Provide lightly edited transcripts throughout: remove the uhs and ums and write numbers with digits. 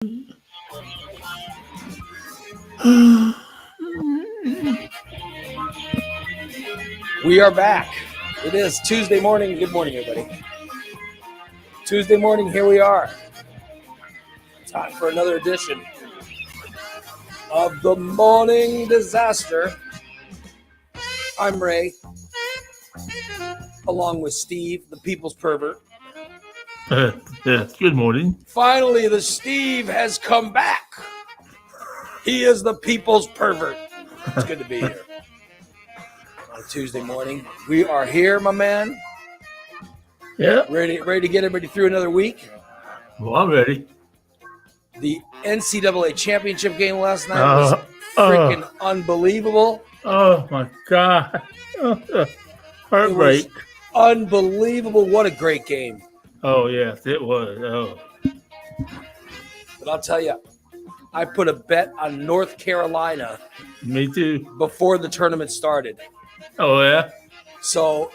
We are back. It is Tuesday morning. Good morning, everybody. Tuesday morning, here we are. Time for another edition of the Morning Disaster. I'm Ray, along with Steve, the people's pervert. Yes, good morning. Finally, the Steve has come back. He is the people's pervert. It's good to be here. On a Tuesday morning, we are here, my man. Yeah. Ready to get everybody through another week. Well, I'm ready. The NCAA championship game last night was freaking unbelievable. Oh my God. Heartbreak. It was unbelievable. What a great game. Oh, yes, it was. Oh. But I'll tell you, I put a bet on North Carolina. Me too. Before the tournament started. Oh, yeah? So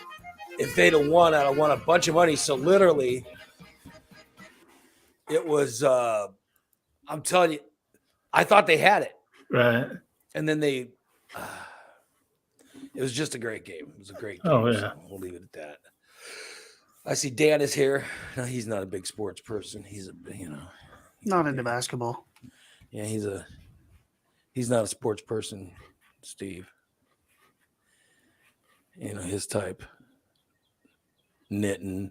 if they'd have won, I'd have won a bunch of money. So literally, it was, I'm telling you, I thought they had it. Right. And then it was just a great game. It was a great game. Oh, yeah. So we'll leave it at that. I see Dan is here. No, he's not a big sports person. He's not into basketball. Yeah, he's not a sports person, Steve. His type. Knitting.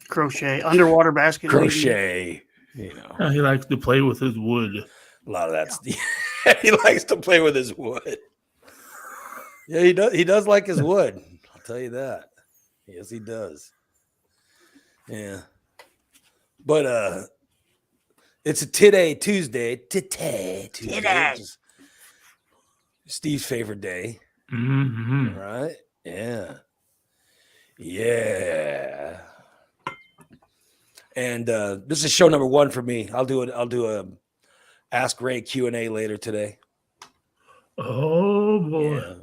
Crochet. Underwater basket. Crochet. He likes to play with his wood. A lot of that. Yeah. He likes to play with his wood. Yeah, he does. He does like his wood. I'll tell you that. Yes, he does. Yeah. But it's a TITTAY Tuesday. TITTAY Tuesday. Steve's favorite day. Mm-hmm. Right? Yeah. Yeah. And this is show number 1 for me. I'll do a Ask Ray Q&A later today. Oh boy.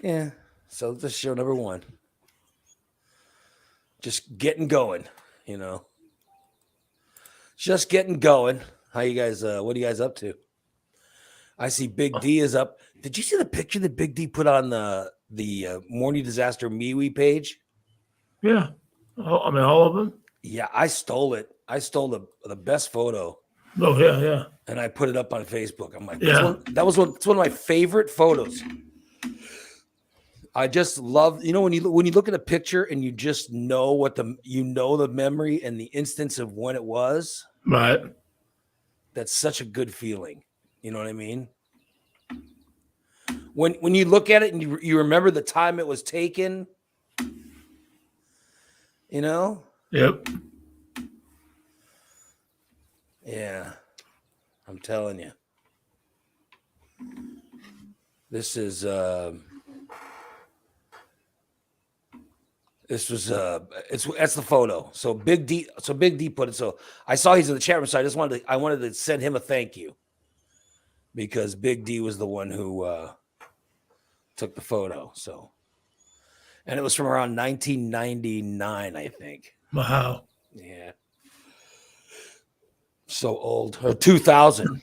Yeah. So this is show number 1. Just getting going, Just getting going. How you guys what are you guys up to? I see Big D is up. Did you see the picture that Big D put on the Morning Disaster MeWe page? Yeah. All of them? Yeah, I stole it. I stole the best photo. Oh, yeah. And I put it up on Facebook. I'm like, yeah. It's one of my favorite photos. I just love, when you look at a picture and you just know the memory and the instance of when it was. Right. That's such a good feeling. You know what I mean? When you look at it and you remember the time it was taken, Yep. Yeah. I'm telling you. That's the photo. So Big D put it. So I saw he's in the chat room. So I wanted to send him a thank you because Big D was the one who took the photo. So, and it was from around 1999, I think. Wow. Yeah. So old, or 2000,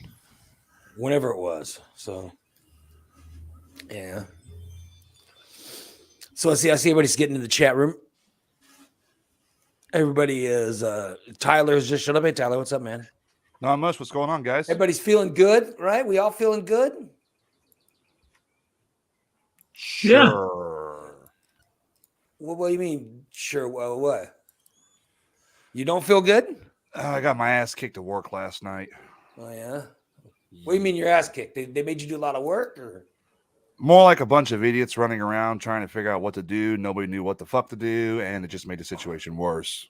whenever it was. So, yeah. So I see everybody's getting in the chat room. Everybody is Tyler has just showed up. Hey Tyler, what's up, man? Not much. What's going on, guys? Everybody's feeling good, right? We all feeling good? Sure. Yeah. What do you mean? Sure. Well, what? You don't feel good? I got my ass kicked at work last night. Oh yeah. What do you mean your ass kicked? They made you do a lot of work, or? More like a bunch of idiots running around trying to figure out what to do. Nobody knew what the fuck to do, and it just made the situation worse.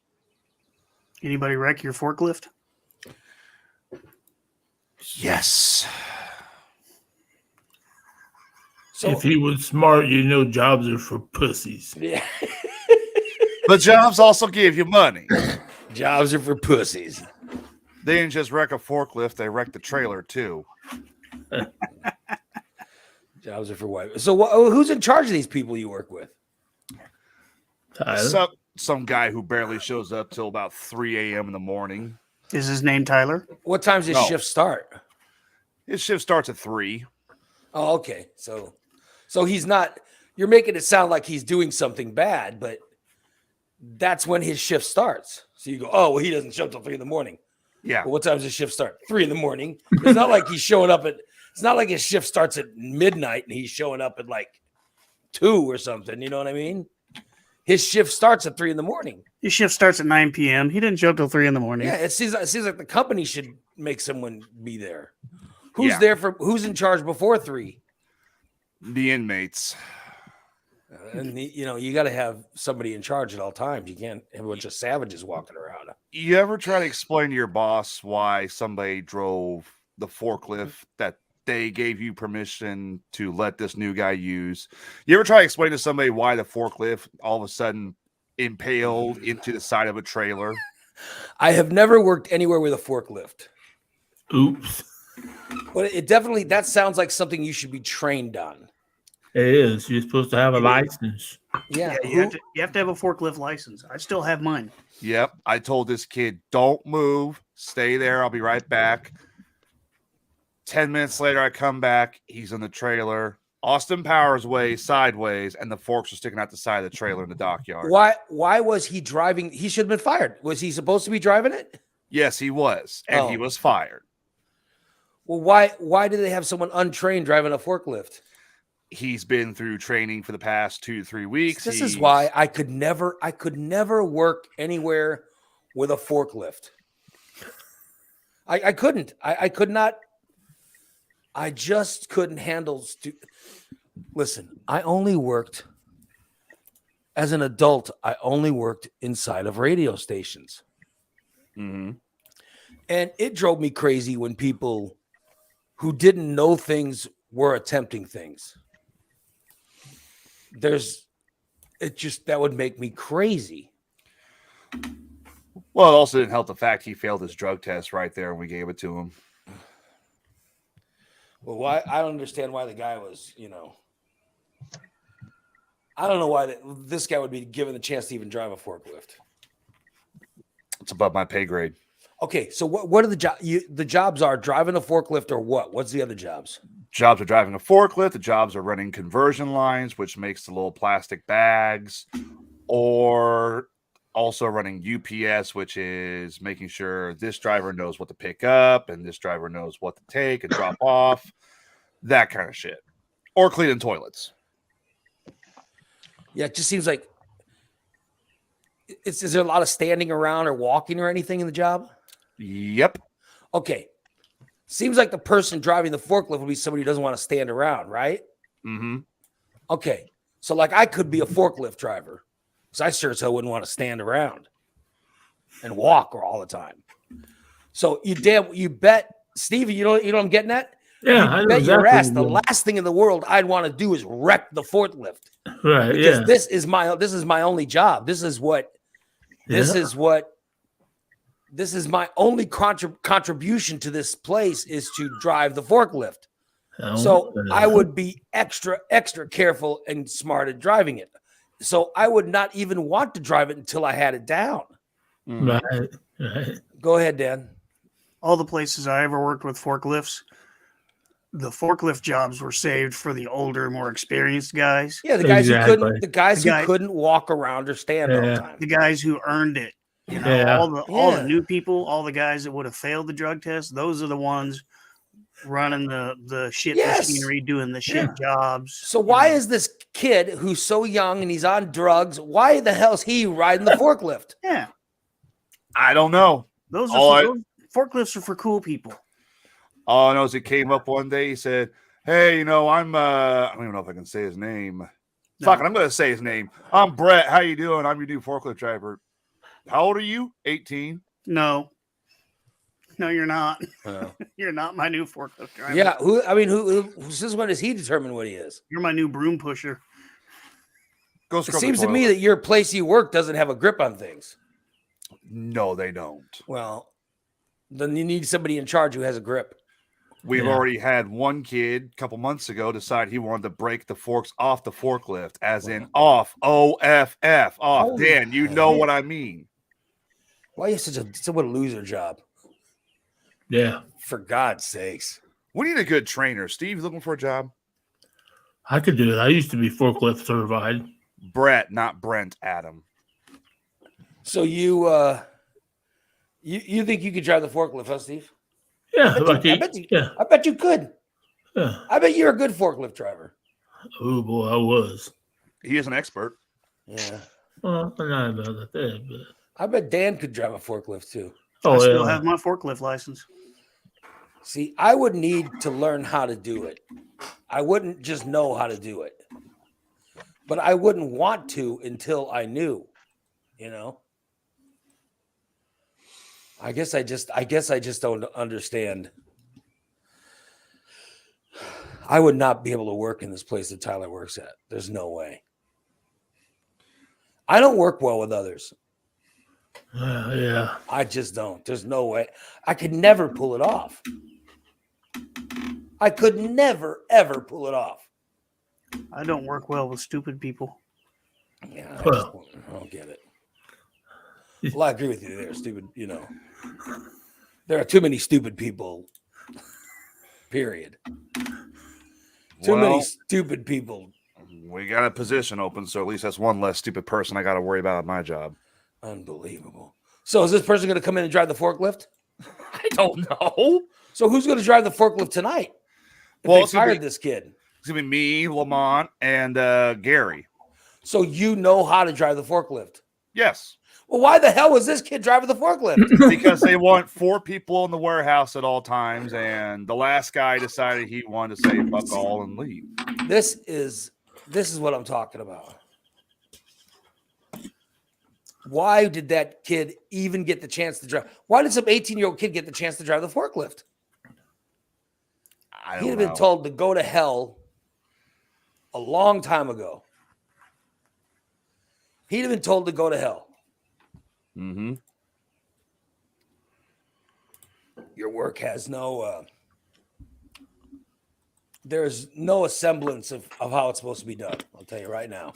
Anybody wreck your forklift? Yes. So, if he was smart, jobs are for pussies. Yeah. But jobs also give you money. Jobs are for pussies. They didn't just wreck a forklift, they wrecked the trailer too. Jobs are for white. So who's in charge of these people you work with? Some guy who barely shows up till about 3 a.m. in the morning. Is his name Tyler? What time's his No. shift start? His shift starts at 3. Oh, okay. So he's not. You're making it sound like he's doing something bad, but that's when his shift starts. So you go, oh, well, he doesn't show up till 3 in the morning. Yeah. Well, what time does his shift start? 3 in the morning. It's not like he's showing up at. It's not like his shift starts at midnight and he's showing up at like 2 or something. You know what I mean? His shift starts at 3 in the morning. His shift starts at 9 p.m. He didn't show up till 3 in the morning. Yeah, it seems like the company should make someone be there. Who's there for? Who's in charge before 3? The inmates. And you got to have somebody in charge at all times. You can't have a bunch of savages walking around. You ever try to explain to your boss why somebody drove the forklift that they gave you permission to let this new guy use? You ever try to explain to somebody why the forklift all of a sudden impaled into the side of a trailer? I have never worked anywhere with a forklift. Oops. But it definitely, that sounds like something you should be trained on. It is. You're supposed to have a license. Yeah. You have to have a forklift license. I still have mine. Yep. I told this kid, don't move. Stay there. I'll be right back. 10 minutes later, I come back. He's in the trailer. Austin Powers way sideways, and the forks are sticking out the side of the trailer in the dockyard. Why was he driving? He should have been fired. Was he supposed to be driving it? Yes, he was. And he was fired. Well, why do they have someone untrained driving a forklift? He's been through training for the past 2 to 3 weeks. This is why I could never work anywhere with a forklift. I couldn't. I could not. I just couldn't handle. Listen, I only worked as an adult. I only worked inside of radio stations. Mm-hmm. And it drove me crazy when people who didn't know things were attempting things. That would make me crazy. Well, it also didn't help the fact he failed his drug test right there when we gave it to him. Well, why? I don't understand why the guy was, I don't know why this guy would be given the chance to even drive a forklift. It's above my pay grade. Okay, so what are the jobs? The jobs are driving a forklift or what? What's the other jobs? Jobs are driving a forklift. The jobs are running conversion lines, which makes the little plastic bags, or also running UPS, which is making sure this driver knows what to pick up and this driver knows what to take and drop off, that kind of shit, or cleaning toilets. Yeah, it just seems like is there a lot of standing around or walking or anything in the job? Yep. Okay. Seems like the person driving the forklift would be somebody who doesn't want to stand around, right? Mm-hmm. Okay. So like I could be a forklift driver because I sure as hell wouldn't want to stand around and walk all the time. So you bet, Stevie, you know what I'm getting at? Yeah, you I know bet exactly your ass what the you mean. last thing in the world I'd want to do is wreck the forklift. Right. Because Yeah. this is my only job. This is my only contribution to this place is to drive the forklift. So I would be extra careful and smart at driving it. So I would not even want to drive it until I had it down. Right. Go ahead, Dan. All the places I ever worked with forklifts, the forklift jobs were saved for the older, more experienced guys. Yeah, the guys Exactly. who couldn't walk around or stand all the time. The guys who earned it. Yeah. All the new people, all the guys that would have failed the drug test, those are the ones running the shit machinery, doing the shit jobs. So why is this kid who's so young and he's on drugs, why the hell is he riding the forklift? Yeah. I don't know. Those forklifts are for cool people. All I know is he came up one day. He said, "Hey, I'm I don't even know if I can say his name. No. Fuck it, I'm gonna say his name. I'm Brett. How you doing? I'm your new forklift driver. How old are you? 18. No, you're not. Oh. You're not my new forklift driver. Yeah, who since when does he determine what he is? You're my new broom pusher. Go It scrub seems the to me toilet. that your place you work doesn't have a grip on things. No, they don't. Well, then you need somebody in charge who has a grip. We've Yeah. already had one kid a couple months ago decide he wanted to break the forks off the forklift, as in off, OFF, off. Holy Dan, you know what I mean. Why are you such a loser job? Yeah. For God's sakes. We need a good trainer. Steve, looking for a job? I could do it. I used to be forklift certified. Brett, not Brent. Adam. So you think you could drive the forklift, huh, Steve? Yeah. I bet you could. Yeah. I bet you're a good forklift driver. Oh, boy, I was. He is an expert. Yeah. Well, not about that, but. I bet Dan could drive a forklift too. I still have my forklift license. See, I would need to learn how to do it. I wouldn't just know how to do it. But I wouldn't want to until I knew, you know. I guess I just don't understand. I would not be able to work in this place that Tyler works at. There's no way. I don't work well with others. Yeah. I just don't. There's no way. I could never pull it off. I could never, ever pull it off. I don't work well with stupid people. Yeah, Well. I don't get it. Well, I agree with you there, stupid. You know, there are too many stupid people. Period. Too many stupid people. We got a position open, so at least that's one less stupid person I got to worry about at my job. Unbelievable. So is this person going to come in and drive the forklift? I don't know. So who's going to drive the forklift tonight? If Well, they it's gonna fired be- this kid. It's going to be me, Lamont, and Gary. So you know how to drive the forklift. Yes. Well, why the hell was this kid driving the forklift? Because they want 4 people in the warehouse at all times, and the last guy decided he wanted to say fuck all and leave. This is what I'm talking about. Why did that kid even get the chance to drive? Why did some 18-year-old kid get the chance to drive the forklift? I He'd don't have know. been told to go to hell a long time ago. He'd have been told to go to hell. Mm-hmm. Your work has no there's no semblance of how it's supposed to be done. I'll tell you right now.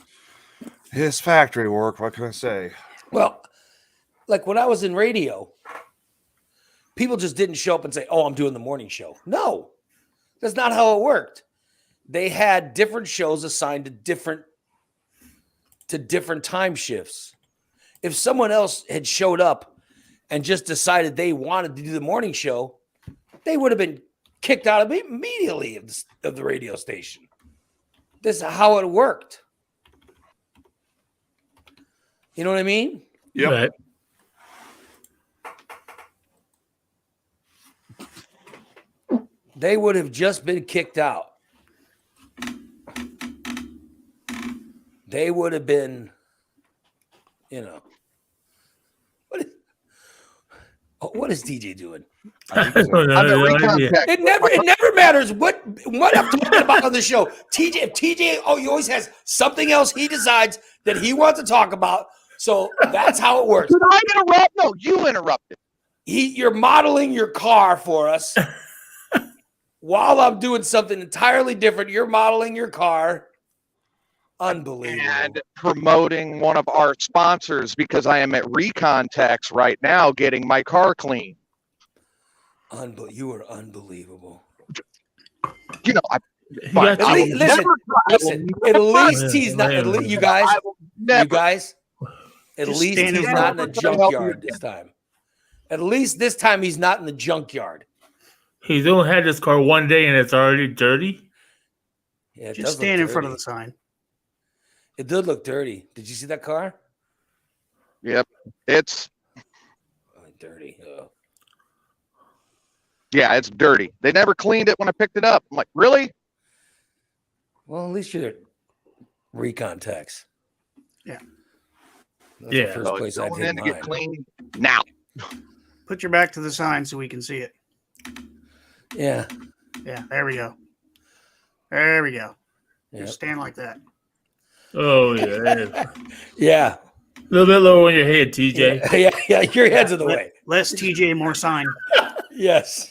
His factory work, what can I say? Well, like when I was in radio, people just didn't show up and say, "Oh, I'm doing the morning show." No, that's not how it worked. They had different shows assigned to different time shifts. If someone else had showed up and just decided they wanted to do the morning show, they would have been kicked out immediately of the radio station. This is how it worked. You know what I mean? Yep. Right. They would have just been kicked out. They would have been, you know. What is DJ doing? I don't know, I'm at no recon idea. tech. It never matters what I'm talking about on the show. TJ, he always has something else he decides that he wants to talk about. So that's how it works. Did I interrupt? No, you interrupted. You're modeling your car for us while I'm doing something entirely different. You're modeling your car. Unbelievable. And promoting one of our sponsors because I am at Recon Techs right now getting my car clean. You are unbelievable. You know, He Fine. got At you. least, listen, at least he's not. At least, you guys, at Just least stand he's in not in front the of him. junkyard this time. At least this time he's not in the junkyard. He's only had this car one day and it's already dirty. Yeah, it just does stand look in front of dirty. the sign. It did look dirty. Did you see that car? yep, it's Dirty. it's dirty. They never cleaned it when I picked it up. I'm like, really? Well, at least you're at Recon Techs. Yeah. That's Yeah. the first So place it's I'd going hit in to get mine. cleaned now. Put your back to the sign so we can see it. Yeah. Yeah, there we go. There we go. Yep. Just stand like that. Oh, yeah. Yeah. A little bit lower on your head, TJ. Yeah. Your head's in the way. Less TJ, more sign. Yes.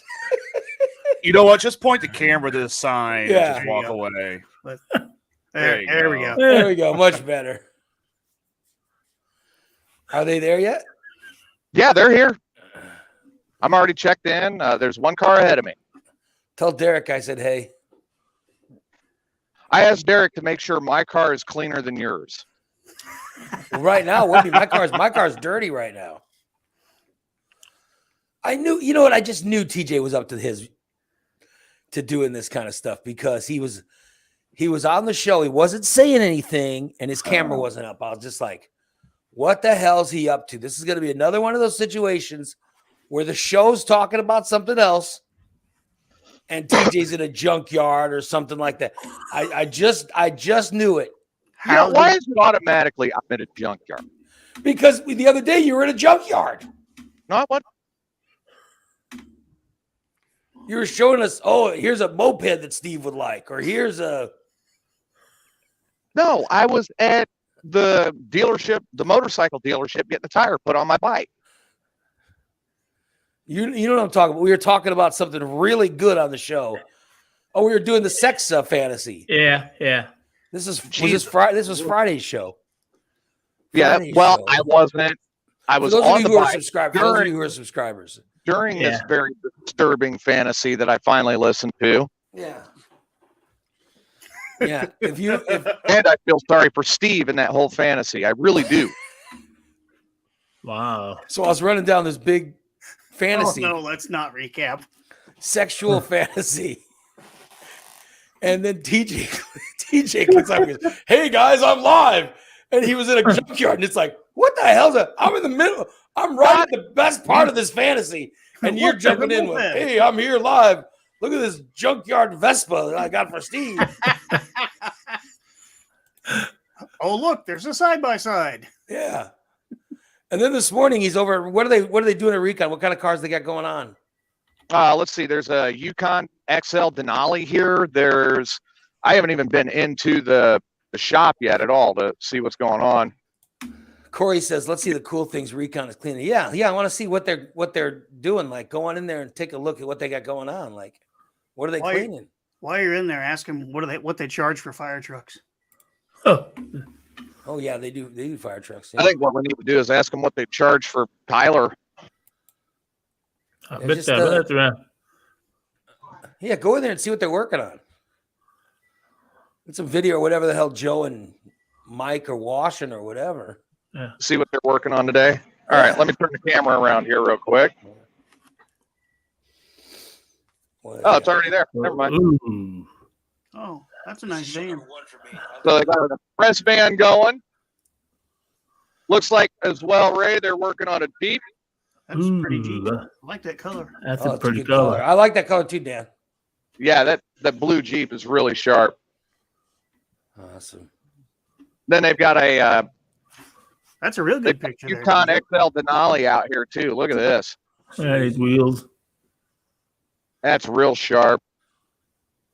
You know what? Just point the camera to the sign Yeah. and just walk away. There, you there we go. go. There we go. Much better. Are they there yet? Yeah, they're here. I'm already checked in. There's one car ahead of me. Tell Derek I said hey. I asked Derek to make sure my car is cleaner than yours. Well, right now, what my car's dirty right now. I knew, you know what? I just knew TJ was up to doing this kind of stuff because he was on the show. He wasn't saying anything, and his camera wasn't up. I was just like, what the hell's he up to? This is going to be another one of those situations where the show's talking about something else, and TJ's in a junkyard or something like that. I just knew it. Why is it automatically I'm in a junkyard? Because the other day you were in a junkyard. No, what? You were showing us, oh, here's a moped that Steve would like, or here's a. No, I was at the dealership, the motorcycle dealership, getting the tire put on my bike. You know what I'm talking about? We were talking about something really good on the show. Oh, we were doing the sex fantasy. Yeah. This was Friday's show. Yeah, Friday's well, show. I wasn't. I was For those on of the you who are bike subscribers. For those of you who are subscribers. during this very disturbing fantasy that I finally listened to. Yeah. Yeah. If And I feel sorry for Steve in that whole fantasy. I really do. Wow. So I was running down this big fantasy. Oh, no, let's not recap. Sexual fantasy. And then TJ clicks up and goes, hey guys, I'm live. And he was in a junkyard. And it's like, what the hell's that? I'm in the middle. I'm right at the best part of this fantasy. And you're jumping in with, hey, I'm here live. Look at this junkyard Vespa that I got for Steve. Oh, look, there's a side-by-side. Yeah. And then this morning he's over. What are they doing at Recon? What kind of cars they got going on? Let's see. There's a Yukon XL Denali here. I haven't even been into the shop yet at all to see what's going on. Corey says, let's see the cool things Recon is cleaning. Yeah. I want to see what they're doing. Like, go on in there and take a look at what they got going on. Like, what are they cleaning? While you're in there, ask them what they charge for fire trucks. Oh yeah, they do fire trucks. Yeah. I think what we need to do is ask them what they charge for Tyler. I bet that's around. Yeah, go in there and see what they're working on. It's a video or whatever the hell Joe and Mike are washing or whatever. Yeah. See what they're working on today. All right, let me turn the camera around here real quick. Oh, it's already there. Never mind. Ooh. Oh, that's a nice van. So they got a press van going. Looks like as well, Ray, they're working on a Jeep. That's pretty Jeep. I like that color. That's Oh, a it's pretty good color. I like that color too, Dan. Yeah, that blue Jeep is really sharp. Awesome. Then they've got a That's a real good picture. Yukon XL Denali out here too. Look at this. Yeah, these wheels. That's real sharp.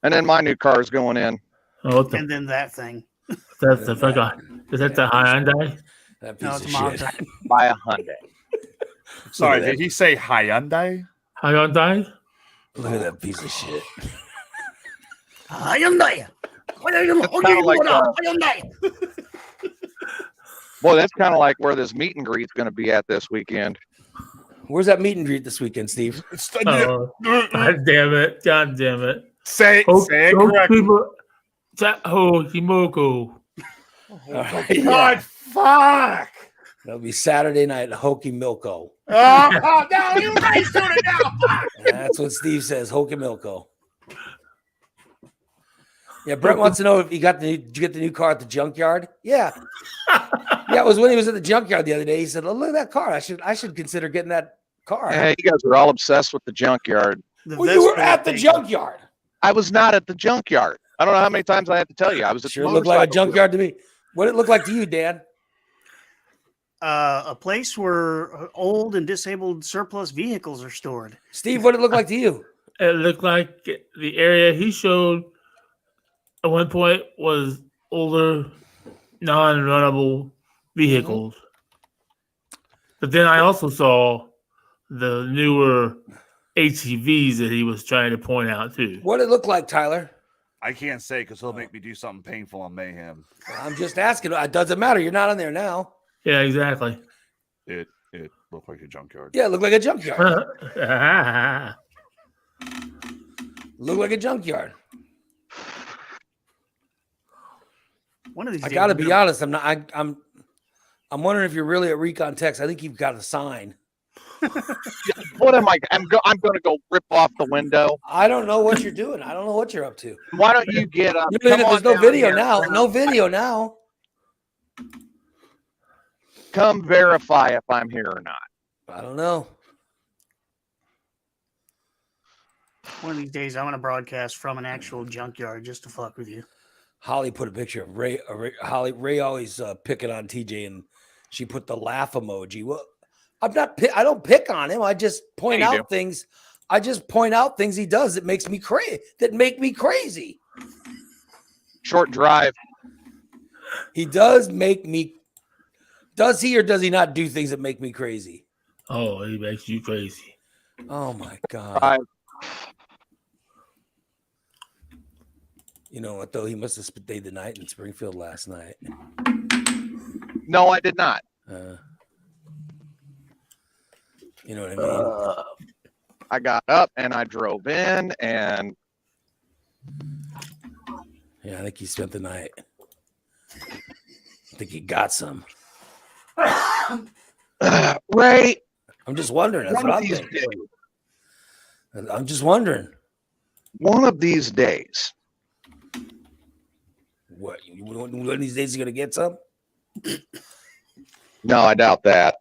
And then my new car is going in. Oh, what the? And then that thing. That's the fuck. Is that the Hyundai? That No, piece it's of a shit. Mazda. By a Hyundai. Sorry, Look at did he say Hyundai? Hyundai? Look at that piece of shit. Hyundai. Boy, that's kind of like where this meet and greet's going to be at this weekend. Where's that meet and greet this weekend, Steve? Oh, God damn it. God damn it. Say it correctly. Himoko. All right, God, yeah. fuck. That'll be Saturday night at Hokey Milko. No, you guys doing it now. That's what Steve says, Hokey Milko. Yeah, Brett wants to know if did you get the new car at the junkyard? Yeah. Yeah, it was when he was at the junkyard the other day. He said, oh, look at that car. I should consider getting that car. Hey, you guys are all obsessed with the junkyard. Well, you were at the junkyard. I was not at the junkyard. I don't know how many times I have to tell you. I was at Sure the looked like a motorcycle junkyard to me. What did it look like to you, Dan? A place where old and disabled surplus vehicles are stored. Steve, what did it look like to you? It looked like the area he showed at one point was older, non-runnable vehicles. But then I also saw the newer ATVs that he was trying to point out too. What did it look like, Tyler? I can't say because he'll make me do something painful on Mayhem. I'm just asking. It doesn't matter. You're not on there now. Yeah, exactly. It Look like a junkyard. Yeah, it looked like a junkyard. Looked like a junkyard. One of these I days, got to I'm be gonna- honest. I'm wondering if you're really at Recon Text. I think you've got a sign. What am I? I'm going to go rip off the window. I don't know what you're doing. I don't know what you're up to. Why don't you get up? There's Come on no down video here. now. No video now. Come verify if I'm here or not. I don't know. One of these days, I'm gonna broadcast from an actual junkyard just to fuck with you. Holly put a picture of Ray. Ray always picking on TJ, and she put the laugh emoji. Well, I'm not. I don't pick on him. I just point Yeah, you out things. I just point out things he does that makes me crazy. That make me crazy. Short drive. He does make me. Does he or does he not do things that make me crazy? Oh, he makes you crazy. Oh my god! Drive. You know what though? He must have stayed the night in Springfield last night. No, I did not. You know what I mean? I got up and I drove in, and Yeah, I think he spent the night. I think he got some. Ray, I'm just wondering. That's one what of I'm these thinking. days, I'm just wondering. one of these days, What? One of these days you're gonna get some? no, I doubt that.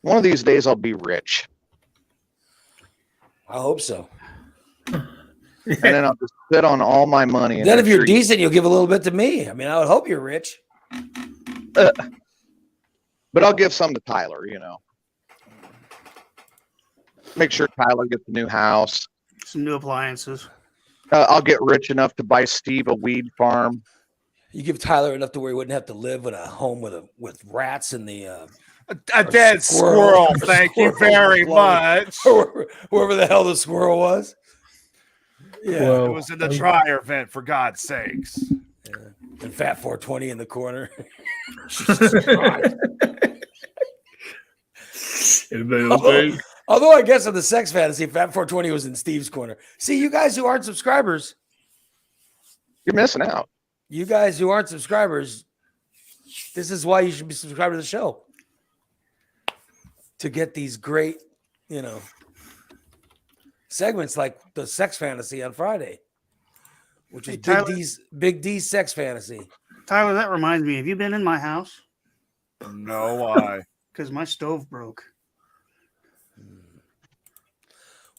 One of these days I'll be rich, I hope so. and then I'll just sit on all my money. And Then if make you're sure you- decent, you'll give a little bit to me. I mean, I would hope you're rich. but I'll give some to Tyler. You know, make sure Tyler gets a new house. Some new appliances. I'll get rich enough to buy Steve a weed farm. You give Tyler enough to where he wouldn't have to live in a home with rats in the A dead squirrel. squirrel. Thank you Squirrel very blood. much. wherever the hell the squirrel was. Yeah. Well, It was in the dryer vent, for God's sakes. And Fat 420 in the corner. everybody okay? Although I guess in the sex fantasy, Fat 420 was in Steve's corner. See, you guys who aren't subscribers, You're missing out. this is why you should be subscribed to the show. To get these great, segments like the sex fantasy on Friday, which is Hey, Tyler. Big D's sex fantasy. Tyler, that reminds me. Have you been in my house? No, why? Because my stove broke.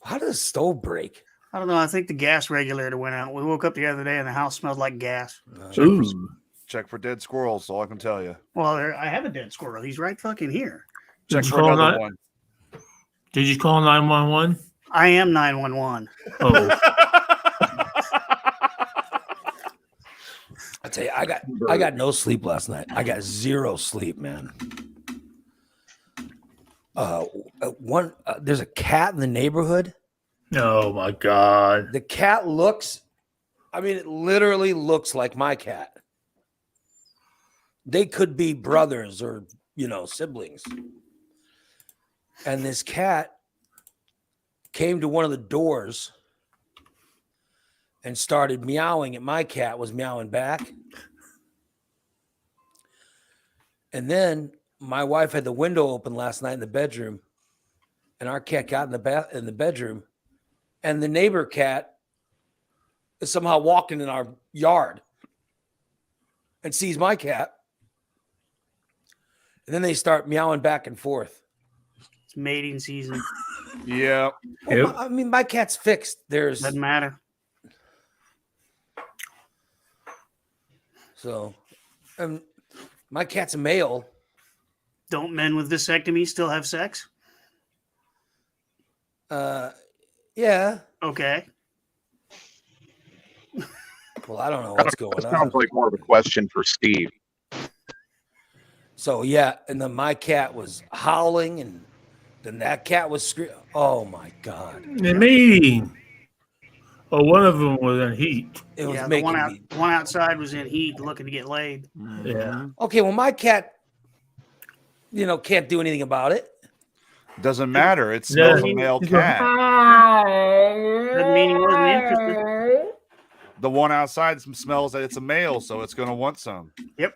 How does a stove break? I don't know. I think the gas regulator went out. We woke up the other day and the house smelled like gas. Ooh. Check for dead squirrels, all I can tell you. Well, I have a dead squirrel. He's right fucking here. Did Check you for call another nine- one. Did you call 911? I am 911. Oh, I tell you, I got no sleep last night. I got zero sleep, man. There's a cat in the neighborhood. oh my God. The cat looks, it literally looks like my cat. They could be brothers or, siblings. And this cat came to one of the doors and started meowing, and my cat was meowing back. And then my wife had the window open last night in the bedroom, and our cat got in the bedroom, and the neighbor cat is somehow walking in our yard and sees my cat. And then they start meowing back and forth. It's mating season. Yeah. Well, Yep. my cat's fixed. Doesn't matter. My cat's a male. Don't men with vasectomy still have sex? Yeah. Okay. Well, I don't know what's going That on. sounds like more of a question for Steve. So yeah, and then my cat was howling, and then that cat was screaming. Oh my god! The meeting. Oh, one of them was in heat. It was Yeah, the making one, me. one outside was in heat looking to get laid. Yeah. Okay, well, my cat can't do anything about it. Doesn't matter. It Yeah. smells a male He's going, cat. Doesn't mean he wasn't interested. The one outside smells that it's a male, so it's going to want some. Yep.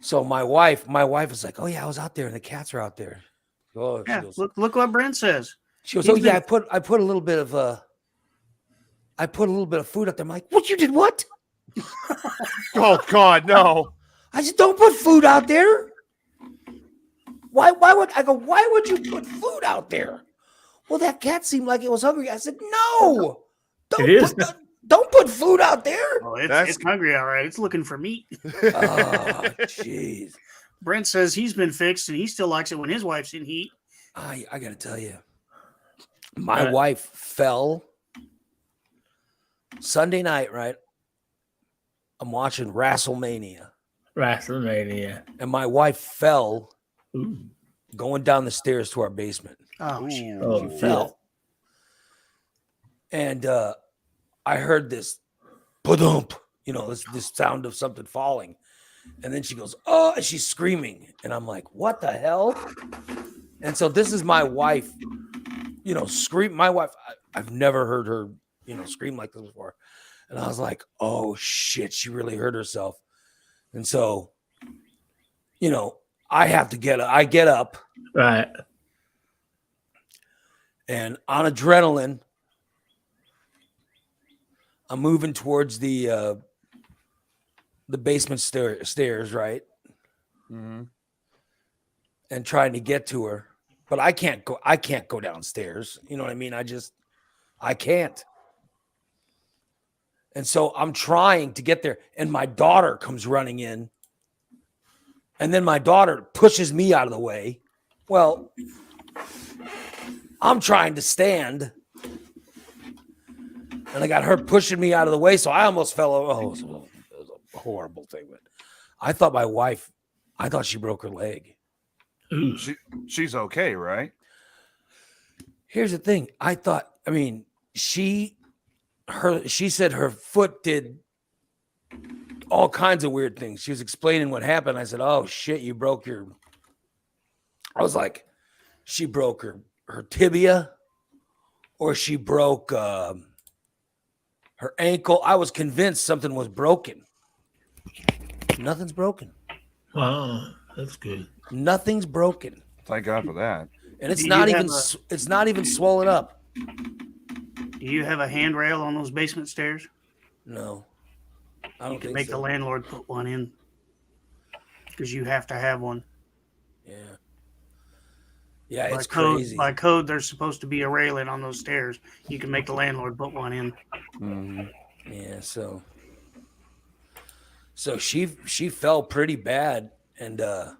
So my wife was like, "Oh yeah, I was out there, and the cats are out there." Oh, Yeah. she goes, Look what Brent says. She goes, He's "Oh yeah, been- I put a little bit of food up there." I'm like, "What? You did what?" Oh God, no! I said, "Don't put food out there." Why would you put food out there? Well, that cat seemed like it was hungry. I said, "No, It is. don't put food out there." Oh, That's- it's hungry, all right. It's looking for meat. Oh, jeez. Brent says he's been fixed and he still likes it when his wife's in heat. I gotta tell you, my Right. wife fell Sunday night. Right, I'm watching WrestleMania, and my wife fell Ooh. going down the stairs to our basement. Oh, shit. Oh, She fell, and I heard this, ba-dump, this sound of something falling, and then she goes, "Oh!" and she's screaming, and I'm like, "What the hell?" And so this is my wife, scream. My wife, I've never heard her, scream like this before, and I was like, "Oh shit, she really hurt herself," and so, I have to get. I get up, Right. and on adrenaline, I'm moving towards the basement stairs, right, Mhm. and trying to get to her, but I can't go. I can't go downstairs. You know what I mean? I can't. And so I'm trying to get there, and my daughter comes running in, and then my daughter pushes me out of the way. Well, I'm trying to stand, and I got her pushing me out of the way, so I almost fell over. Oh, it was a horrible thing, but I thought she broke her leg. Ooh. She's okay, right? Here's the thing. She said her foot did all kinds of weird things. She was explaining what happened. I said, "Oh shit, you broke your," I was like, she broke her tibia, or she broke her ankle. I was convinced something was broken. Nothing's broken. Wow. That's good. Nothing's broken. Thank God for that. And it's Do not you even have it's not even swollen up. Do you have a handrail on those basement stairs? No. I You don't can think make so. the landlord put one in because you have to have one. Yeah. Yeah, By it's code, crazy. by code, there's supposed to be a railing on those stairs. You can make the landlord put one in. Mhm. Yeah, so she fell pretty bad, and I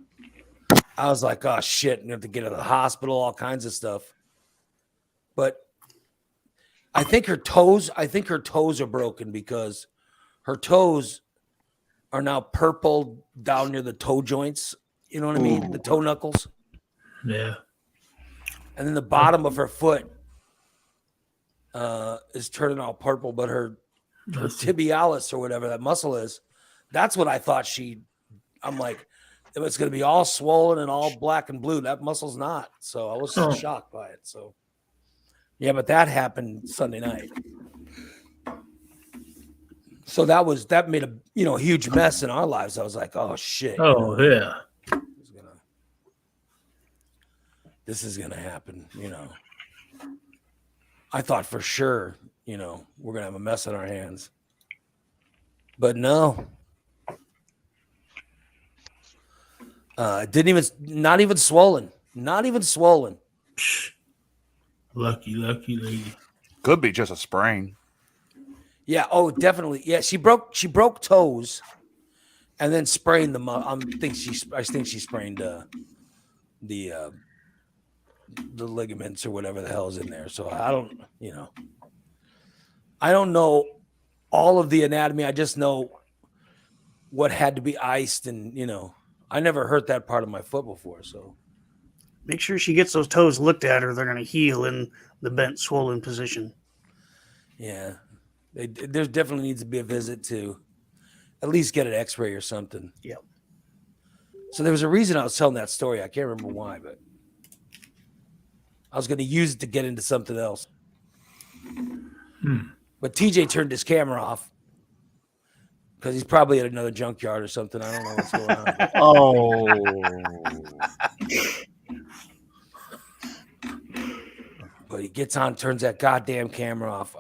was like, "Oh shit, you have to get to the hospital, all kinds of stuff." But I think her toes are broken because her toes are now purple down near the toe joints. You know what I mean? The toe knuckles. Yeah. And then the bottom of her foot is turning all purple, but her tibialis or whatever that muscle is, that's what I thought I'm like, if it's going to be all swollen and all black and blue, that muscle's not. So I was shocked by it. So yeah, but that happened Sunday night. So that made a huge mess in our lives. I was like, oh shit. Oh, yeah. This is gonna happen, I thought for sure, we're gonna have a mess on our hands. But no. Not even swollen. Not even swollen. Lucky lady. Could be just a sprain. Yeah, oh, definitely. Yeah, she broke toes and then sprained them. I think she sprained the ligaments or whatever the hell is in there. So I don't know all of the anatomy. I just know what had to be iced, and I never hurt that part of my foot before. So Make sure she gets those toes looked at, or they're going to heal in the bent, swollen position. yeah, there definitely needs to be a visit to at least get an X-ray or something. Yep. So there was a reason I was telling that story. I can't remember why, but I was going to use it to get into something else. But TJ turned his camera off because he's probably at another junkyard or something. I don't know what's going on. But he gets on, turns that goddamn camera off.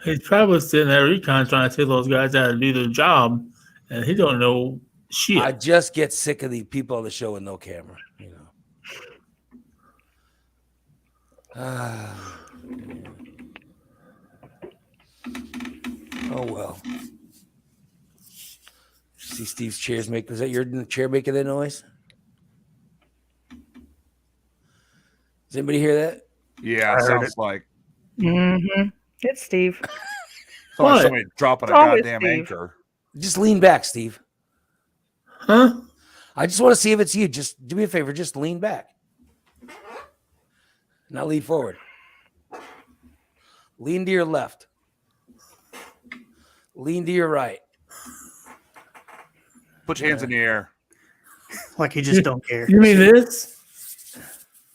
He's probably sitting at recon trying to tell those guys how to do their job, and he don't know shit. I just get sick of the people on the show with no camera. Oh well. See Steve's chairs make. Is that your chair making that noise? Does anybody hear that? Yeah, sounds like It's Steve. What? somebody dropping a It's always goddamn Steve. anchor. Just lean back, Steve. Huh? I just want to see if it's you. Just do me a favor. Just lean back. Now lean forward. Lean to your left. Lean to your right. Put your hands in the air. Like you just don't care. You mean this?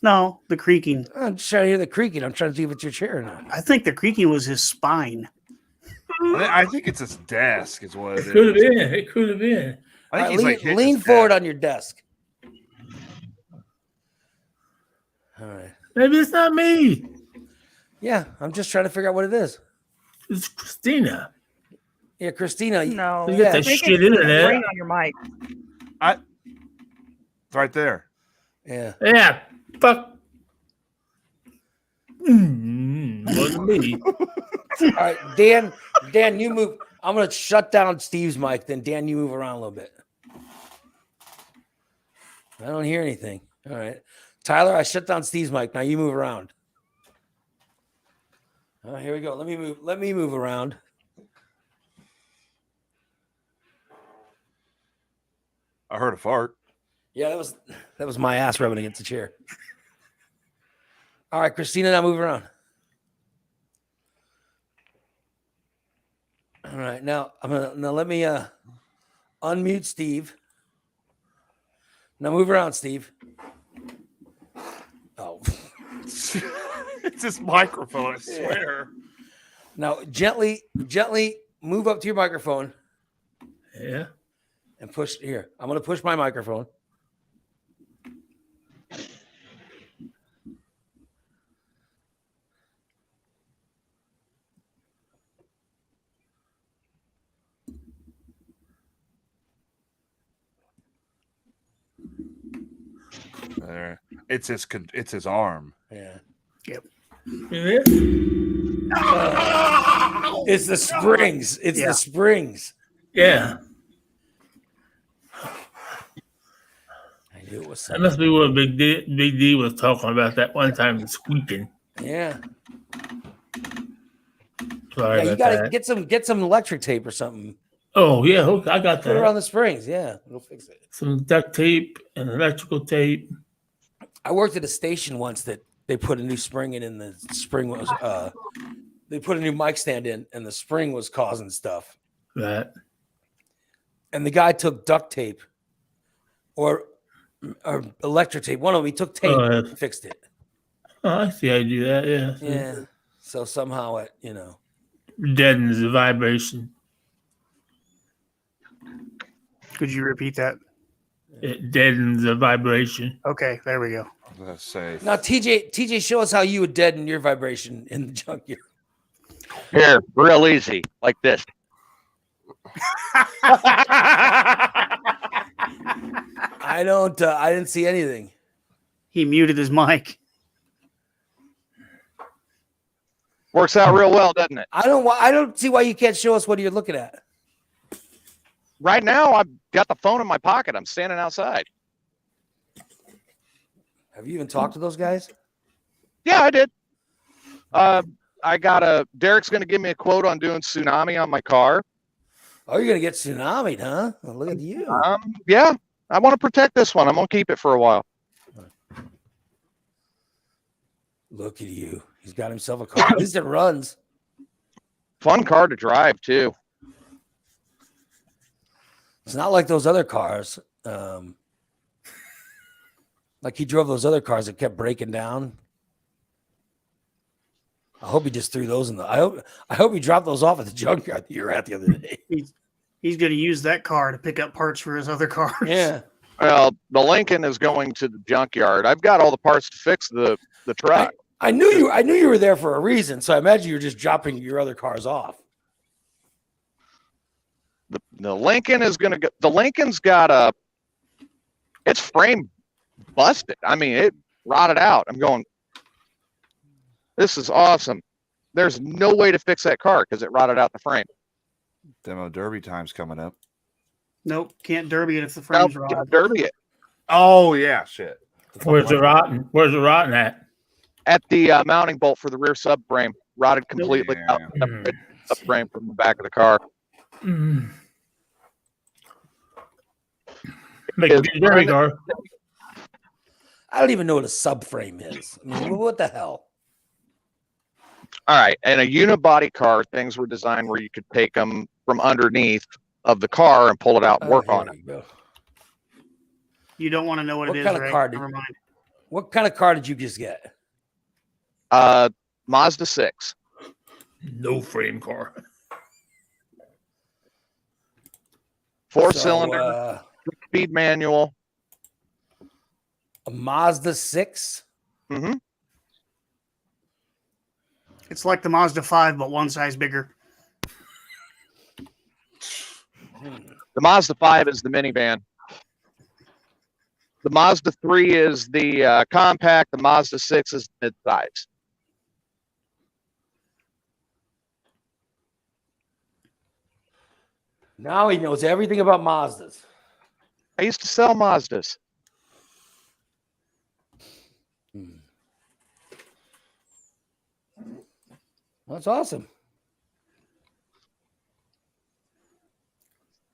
No, the creaking. I'm just trying to hear the creaking. I'm trying to see if it's your chair or not. I think the creaking was his spine. I think it's his desk, is what it It could have is. been. It could have been. I All think right, he's like hitting lean his forward desk. on your desk. All right. Maybe it's not me. Yeah, I'm just trying to figure out what it is. It's Christina. Yeah, Christina. No. You get Yeah. that shit internet. Ring on your mic. It's right there. Yeah. Yeah. Fuck. Wasn't me. All right, Dan, you move. I'm gonna shut down Steve's mic. Then Dan, you move around a little bit. I don't hear anything. All right, Tyler, I shut down Steve's mic. Now you move around. Oh, here we go. Let me move around. I heard a fart. Yeah, that was my ass rubbing against the chair. All right, Christina, now move around. All right, now let me unmute Steve. Now move around, Steve. Oh, It's his microphone, I swear. now gently move up to your microphone Yeah. and push here. I'm gonna push my microphone. There. It's his arm. Yeah. Yeah. It's the springs. It's Yeah. the springs. Yeah. I knew it was That something. must be what Big D was talking about that one time, squeaking. Yeah. Sorry Yeah, you about gotta that. get some electric tape or something. Oh, yeah. Okay, I got Put it that. around the springs. Yeah, it'll fix it. Some duct tape and electrical tape. I worked at a station once that they put a new spring in, and the spring was they put a new mic stand in, and the spring was causing stuff. That. And the guy took duct tape or electric tape. One of them, he took tape and fixed it. Oh, I see how you do that. Yeah. Yeah. So somehow it, Deadens the vibration. Could you repeat that? It deadens the vibration. Okay, there we go. Let's say. Now TJ, show us how you would deaden your vibration in the junkyard. Here, real easy, like this. I didn't see anything. He muted his mic. Works out real well, doesn't it? I don't see why you can't show us what you're looking at. Right now, I've got the phone in my pocket. I'm standing outside. Have you even talked to those guys? Yeah, I did. Derek's going to give me a quote on doing tsunami on my car. Oh, you're gonna get tsunami'd, huh? Well, look at you. Yeah, I want to protect this one. I'm going to keep it for a while. Look at you. He's got himself a car. At least it runs. Fun car to drive, too. It's not like those other cars. Like he drove those other cars that kept breaking down. I hope he just threw those in the. I hope he dropped those off at the junkyard that you were at the other day. He's going to use that car to pick up parts for his other cars. Yeah. Well, the Lincoln is going to the junkyard. I've got all the parts to fix the truck. I knew you were there for a reason, so I imagine you're just dropping your other cars off. The Lincoln is going to go. The Lincoln's got its frame busted. I mean, it rotted out. I'm going, this is awesome. There's no way to fix that car because it rotted out the frame. Demo derby time's coming up. Nope, can't derby it if the frame's Nope, wrong. can't derby it. Oh yeah, shit. Where's the rotten? Where's the rotten at? At the mounting bolt for the rear subframe, rotted completely Yeah. out. Subframe from the back of the car. Mm. Make a big derby car. I don't even know what a subframe is. I mean, what the hell? All right, and a unibody car, things were designed where you could take them from underneath of the car and pull it out and work on it. You don't want to know what it is, kind of right? car Never mind. What kind of car did you just get? Mazda 6. No frame car. Four-cylinder, speed manual. A Mazda 6? Mm-hmm. It's like the Mazda 5, but one size bigger. The Mazda 5 is the minivan. The Mazda 3 is the compact. The Mazda 6 is mid-size. Now he knows everything about Mazdas. I used to sell Mazdas. That's awesome.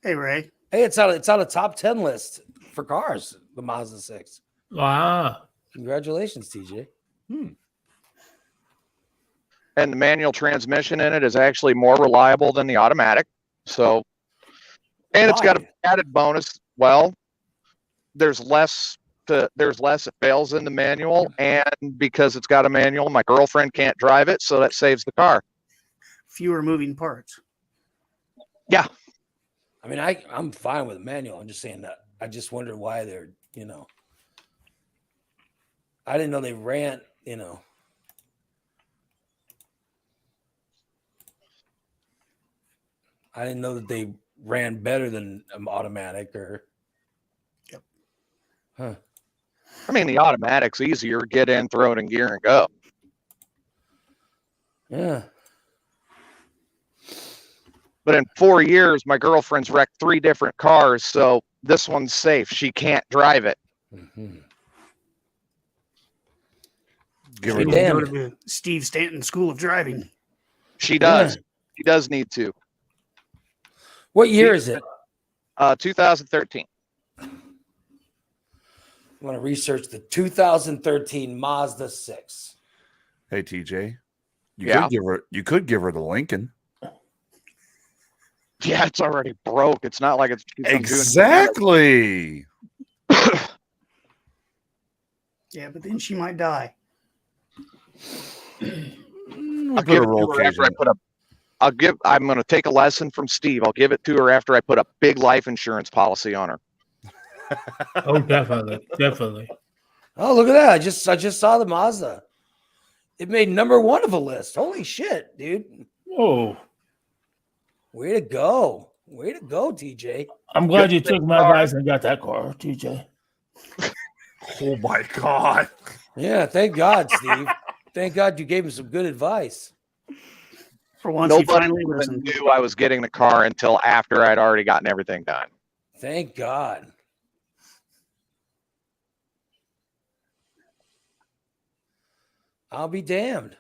Hey, Ray. Hey, it's on a top 10 list for cars, the Mazda 6. Wow. Congratulations, TJ. And the manual transmission in it is actually more reliable than the automatic. So, and it's got an added bonus. Well, there's less it fails in the manual, and because it's got a manual, my girlfriend can't drive it, so that saves the car. Fewer moving parts. Yeah. I mean, I'm fine with a manual. I'm just saying that I just wondered why they're, I didn't know they ran, I didn't know that they ran better than automatic or. Yep. Huh. I mean, the automatic's easier. Get in, throw it in gear, and go. Yeah. But in 4 years, my girlfriend's wrecked 3 different cars, so this one's safe. She can't drive it. Mm-hmm. Give You her need to go Damn. to the Steve Stanton School of Driving. She does. She does need to. What year is it? 2013. I want to research the 2013 Mazda 6. Hey TJ, Yeah. you could give her the Lincoln. Yeah, it's already broke. It's not like it's Exactly. Yeah, but then she might die. We'll I'll put give a it roll to her cage after in I it. put up. I'm going to take a lesson from Steve. I'll give it to her after I put a big life insurance policy on her. Oh, definitely. Definitely. Oh, look at that. I just saw the Mazda. It made #1 of a list. Holy shit, dude. Whoa. Way to go. Way to go, TJ. I'm glad you took my advice and got that car, TJ. Oh my god. Yeah, thank God, Steve. Thank God you gave him some good advice. For once, he Nobody finally even listened. knew I was getting the car until after I'd already gotten everything done. Thank God. I'll be damned.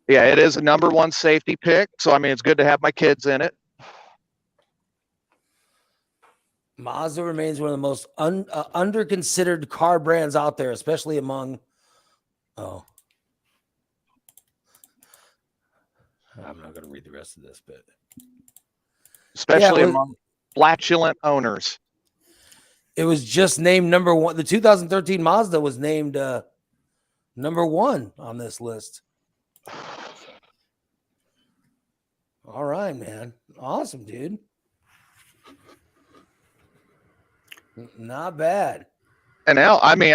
Yeah, it is a #1 safety pick. So, I mean, it's good to have my kids in it. Mazda remains one of the most under-considered car brands out there, especially among. Oh, I'm not going to read the rest of this, but Especially Yeah, among flatulent owners. It was just named number one. The 2013 Mazda was named number one on this list. All right, man. Awesome, dude. Not bad. And now, I mean,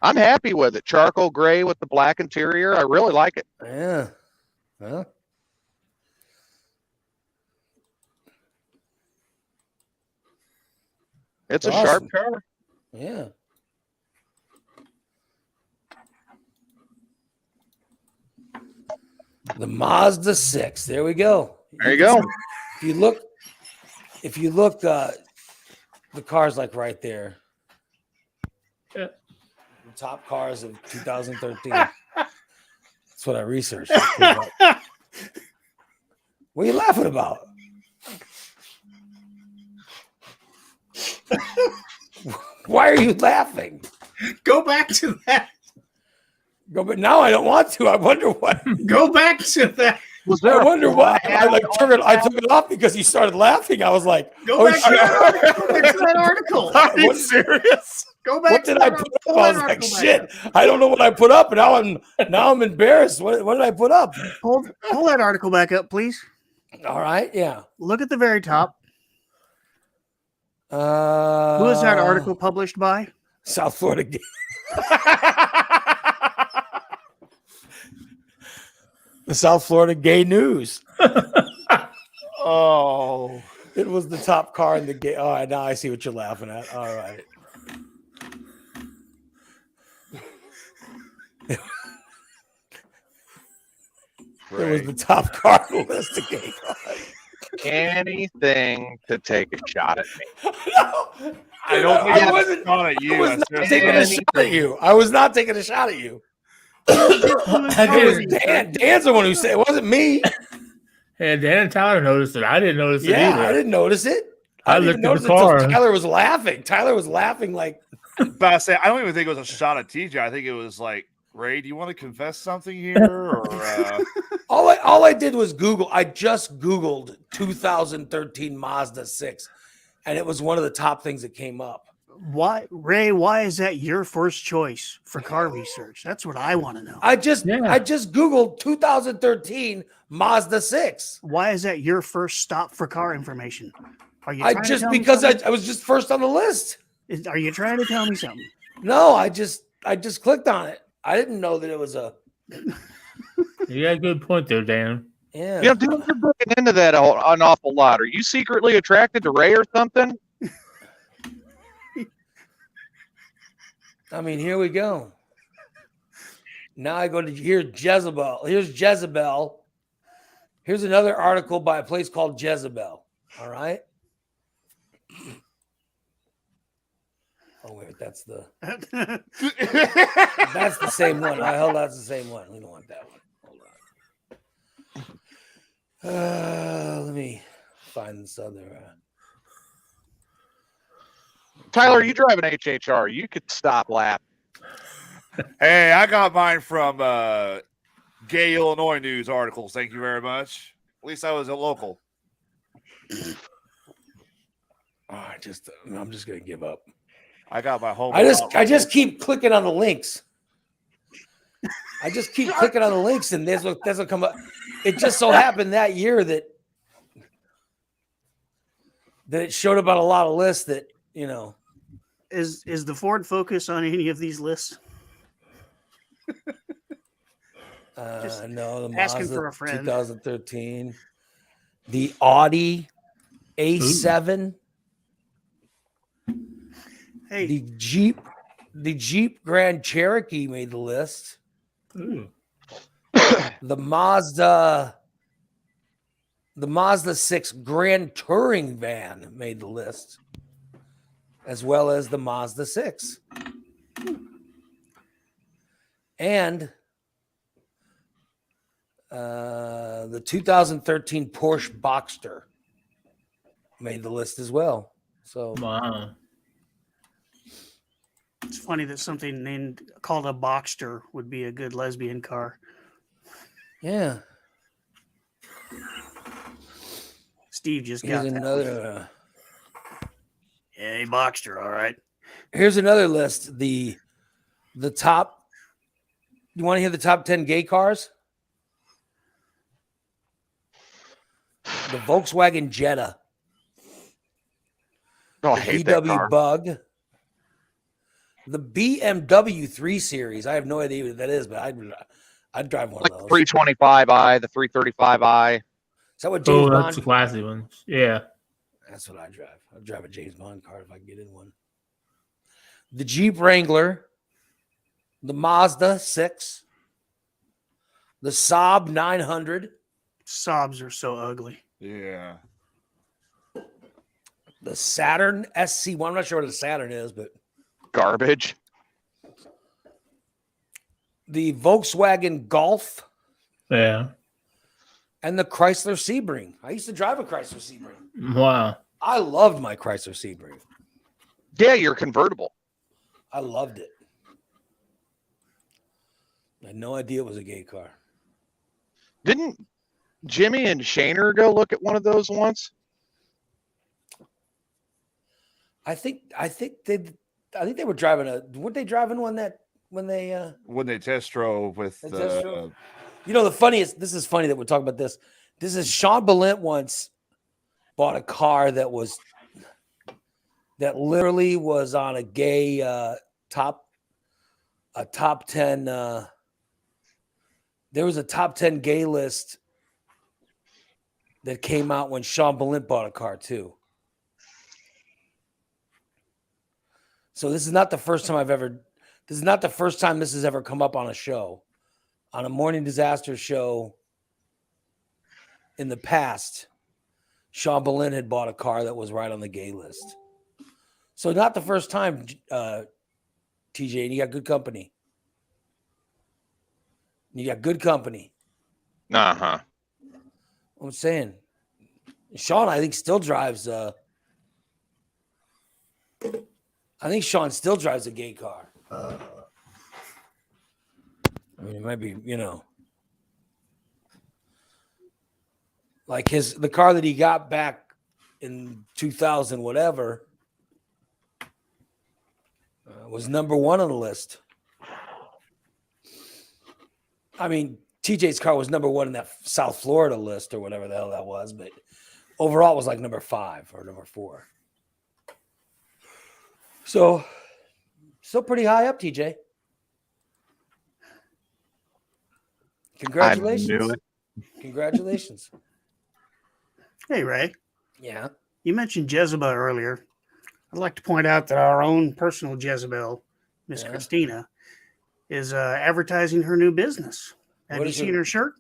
I'm happy with it. Charcoal gray with the black interior. I really like it. Yeah. Huh? It's a Awesome. sharp car. Yeah. The Mazda 6. There we go. There you go. If you look, the car's like right there. Yeah. The top cars of 2013. That's what I researched. What are you laughing about? Why are you laughing? Go back to that. Go, but now I don't want to. I wonder what. Go back to that. Was I wonder why. I took it off because you started laughing. I was like, Go oh, back to that article. Are you serious? Go back. what did to I that put up? pull I that was like, article back shit. up. I don't know what I put up, and now I'm embarrassed. What did I put up? Pull that article back up, please. All right, yeah. Look at the very top. Who Who is that article published by? South Florida Gay. The South Florida Gay News. Oh, It was the top car in the gay. All right, now I see what you're laughing at. All right. It was the top car on the list of gay cars. anything to take a shot at me. No, I don't think I I wasn't. shot at you. I was I not seriously taking a don't. shot at you. I was not taking a shot at you. It was Dan. Dan's the one who said it wasn't me. Yeah, Dan and Tyler noticed it. I didn't notice it Yeah, either. I didn't notice it. I didn't looked at the notice it car. until Tyler was laughing. Tyler was laughing like, But I say I don't even think it was a shot at TJ. I think it was like, Ray, do you want to confess something here? Or all I did was Google. I just Googled 2013 Mazda 6, and it was one of the top things that came up. Why, Ray? Why is that your first choice for car research? That's what I want to know. I just Googled 2013 Mazda 6. Why is that your first stop for car information? Are you? I trying to just tell me because something? I was just first on the list. Are you trying to tell me something? No, I just clicked on it. I didn't know that it was a You got a good point there, Dan. yeah. You know, dude, you're looking into that an awful lot. Are you secretly attracted to Ray or something? I mean, here we go. Now I go to here's Jezebel. Here's Jezebel. Here's another article by a place called Jezebel. All right. Oh wait, that's the same one. I held that's the same one. We don't want that one. Hold on. Let me find this other. Tyler, you drive an HHR. You could stop laughing. hey, I got mine from Gay Illinois News articles. Thank you very much. At least I was a local. Oh, I'm just gonna give up. I got my home. I just keep clicking on the links. I just keep clicking on the links, and that's what come up. It just so happened that year that it showed about a lot of lists that you know. Is the Ford Focus on any of these lists? Just No, the asking Mazda for a friend. 2013, the Audi A7, Hey, the Jeep Grand Cherokee made the list. Ooh. The Mazda 6 Grand Touring van made the list, as well as the Mazda 6. And the 2013 Porsche Boxster made the list as well. So Wow. it's funny that something called a Boxster would be a good lesbian car. yeah, Steve just here's got that. another. Yeah, he boxed her. All right. Here's another list. The top. You want to hear the top 10 gay cars? The Volkswagen Jetta, Oh, I the hate that car. VW Bug, the BMW 3 Series. I have no idea what that is, but I'd drive one Like of the those. 325i, the 335i. Is that what James Oh, that's Bond? the classy ones. Yeah. That's what I drive. I'd drive a James Bond car if I can get in one. The Jeep Wrangler, the Mazda 6, the Saab 900, Sobs are so ugly. Yeah. the Saturn SC1. I'm not sure what a Saturn is, but Garbage. the Volkswagen Golf Yeah. and the Chrysler Sebring. I used to drive a Chrysler Sebring. Wow. I loved my Chrysler Sebring. Yeah, you're convertible. I loved it. I had no idea it was a gay car. Didn't Jimmy and Shaner go look at one of those once? I think they were driving weren't they driving one that when they test drove with They test drove? You know, this is funny that we're talking about this. This is Sean Balint once bought a car that literally was on a gay top 10 there was a top 10 gay list that came out when Sean Balint bought a car too. So this is not the first time this has ever come up on a show. On a Morning Disaster show in the past, Sean Balint had bought a car that was right on the gay list. So not the first time, TJ, and you got good company. Uh-huh. I'm saying, Sean, I think still drives. I think Sean still drives a gay car. I mean, it might be, like the car that he got back in 2000, whatever, was number one on the list. I mean, TJ's car was number one in that South Florida list or whatever the hell that was, but overall it was like number 5 or number 4. So, still pretty high up, TJ. Congratulations. I knew it. Congratulations. Hey, Ray. Yeah. You mentioned Jezebel earlier. I'd like to point out that our own personal Jezebel, Miss Yeah. Christina, is advertising her new business. Have What you is seen her- her shirt?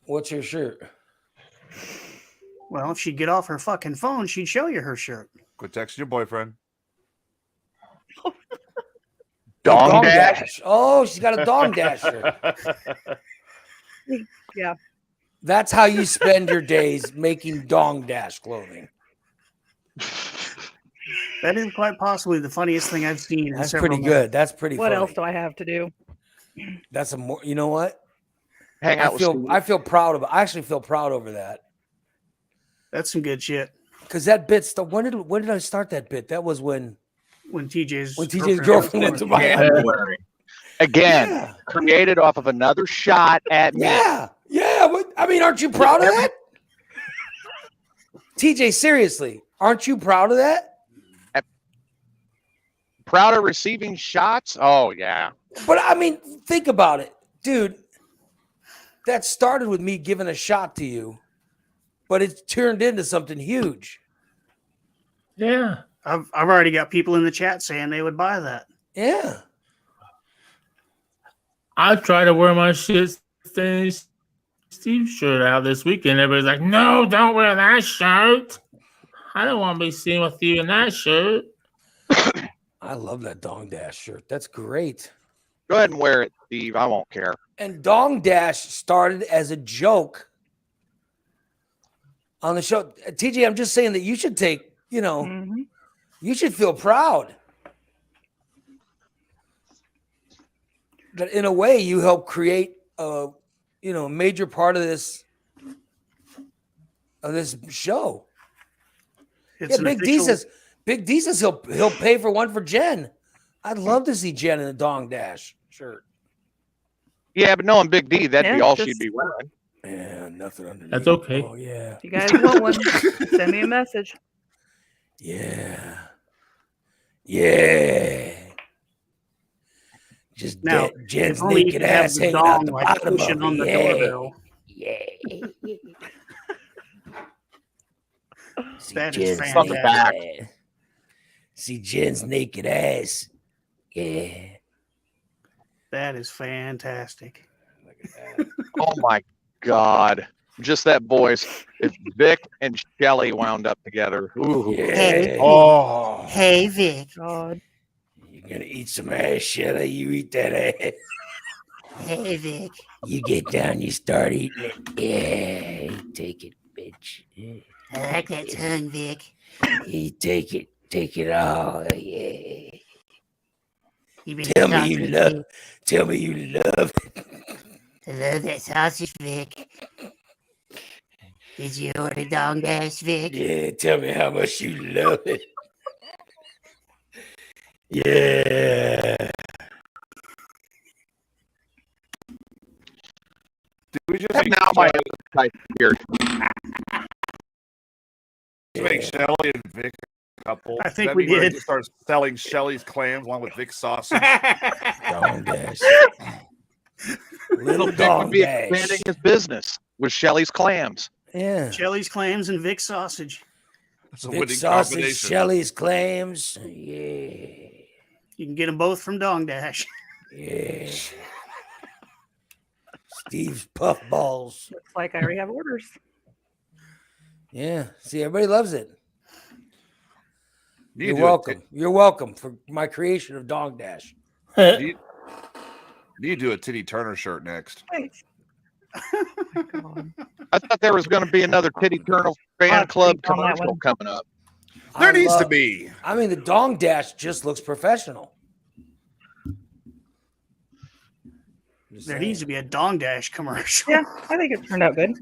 What's your shirt? Well, if she'd get off her fucking phone, she'd show you her shirt. Quit texting your boyfriend. Dong dash. Oh, she's got a dong dash shirt. Yeah. That's how you spend your days making dong dash clothing. That is quite possibly the funniest thing I've seen in That's several pretty months. good. That's pretty What funny. else do I have to do? That's a more, you know what? Hang out with Steve. I feel proud of. I actually feel proud over that That's some good shit. because that bit. When did I start that bit? That was when TJ's girlfriend into my January. Again, Yeah. created off of another shot at me. Yeah. I mean, aren't you proud of that? TJ, seriously, aren't you proud of that? Proud of receiving shots? Oh, yeah. But I mean, think about it, dude. That started with me giving a shot to you, but it turned into something huge. Yeah. I've already got people in the chat saying they would buy that. Yeah. I tried to wear my shit Steve shirt out this weekend. Everybody's like, no, don't wear that shirt. I don't want to be seen with you in that shirt. I love that Dong Dash shirt. That's great. Go ahead and wear it, Steve. I won't care. And Dong Dash started as a joke on the show. TJ, I'm just saying that you should take, Mhm. you should feel proud that in a way you helped create a major part of this show. It's an official- Big D says he'll pay for one for Jen. I'd love to see Jen in a Dong Dash shirt. Yeah, but knowing Big D, that'd be Yeah, all just- she'd be wearing. Yeah, nothing underneath. That's okay. Oh yeah. If you guys want one, send me a message. Yeah. Yeah. Just Now, Jen's if only you naked could have ass the hanging out dong the like bottom pushing of on it. the Yeah. doorbell. Yeah. See That is Jen's fantastic. naked ass. See Jen's naked ass. Yeah. That is fantastic. Look at that. Oh my God. Just that voice. If Vic and Shelly wound up together. Ooh. Yeah. Oh, Hey, Vic. God. You're gonna eat some ass, Shelly. You eat that ass. Hey, Vic. You get down, you start eating it. Yeah. Take it, bitch. Yeah. I like that tongue, Vic. You take it all. Yeah. You been Tell me talking you to love. me. Tell me you love. I love that sausage, Vic. Did you order Dong Dash, Vic? Yeah. Tell me how much you love it. Yeah. did we just And make, now my appetite's weird. make Shelly and Vic a couple? I think Does that we mean we're did. gonna start selling Shelly's clams along with Vic's sausage. Dong Dash. Little Vic would Dong be Dash. expanding his business with Shelly's clams. Yeah. Shelly's clams and Vic sausage. It's a Big winning sausage, combination. Shelly's clams. Yeah. You can get them both from Dong Dash. Yeah. Steve's puffballs. Looks like I already have orders. Yeah. See, everybody loves it. You You're do welcome. You're welcome for my creation of Dong Dash. You need to do a Titty Turner shirt next. Thanks. God. I thought there was going to be another Titty Turner fan I'll club speak on that commercial one. coming up. There I needs to love- be. I mean, the Dong Dash just looks professional. Just There saying. needs to be a Dong Dash commercial. Yeah, I think it turned out good.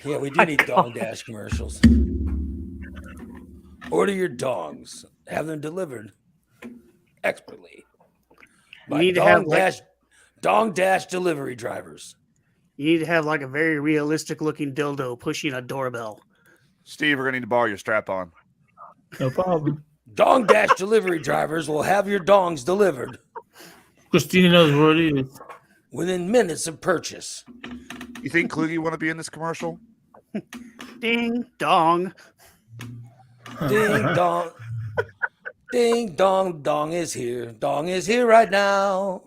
Yeah, we do My need God. Dong Dash commercials. Order your dongs. Have them delivered expertly. You need to have, like- Dong Dash delivery drivers. You need to have like a very realistic looking dildo pushing a doorbell. Steve, we're gonna need to borrow your strap on. No problem. Dong Dash delivery drivers will have your dongs delivered Christina knows where it is. within minutes of purchase. You think Kluge want to be in this commercial? Ding dong. Ding dong. Ding dong, dong is here. Dong is here right now.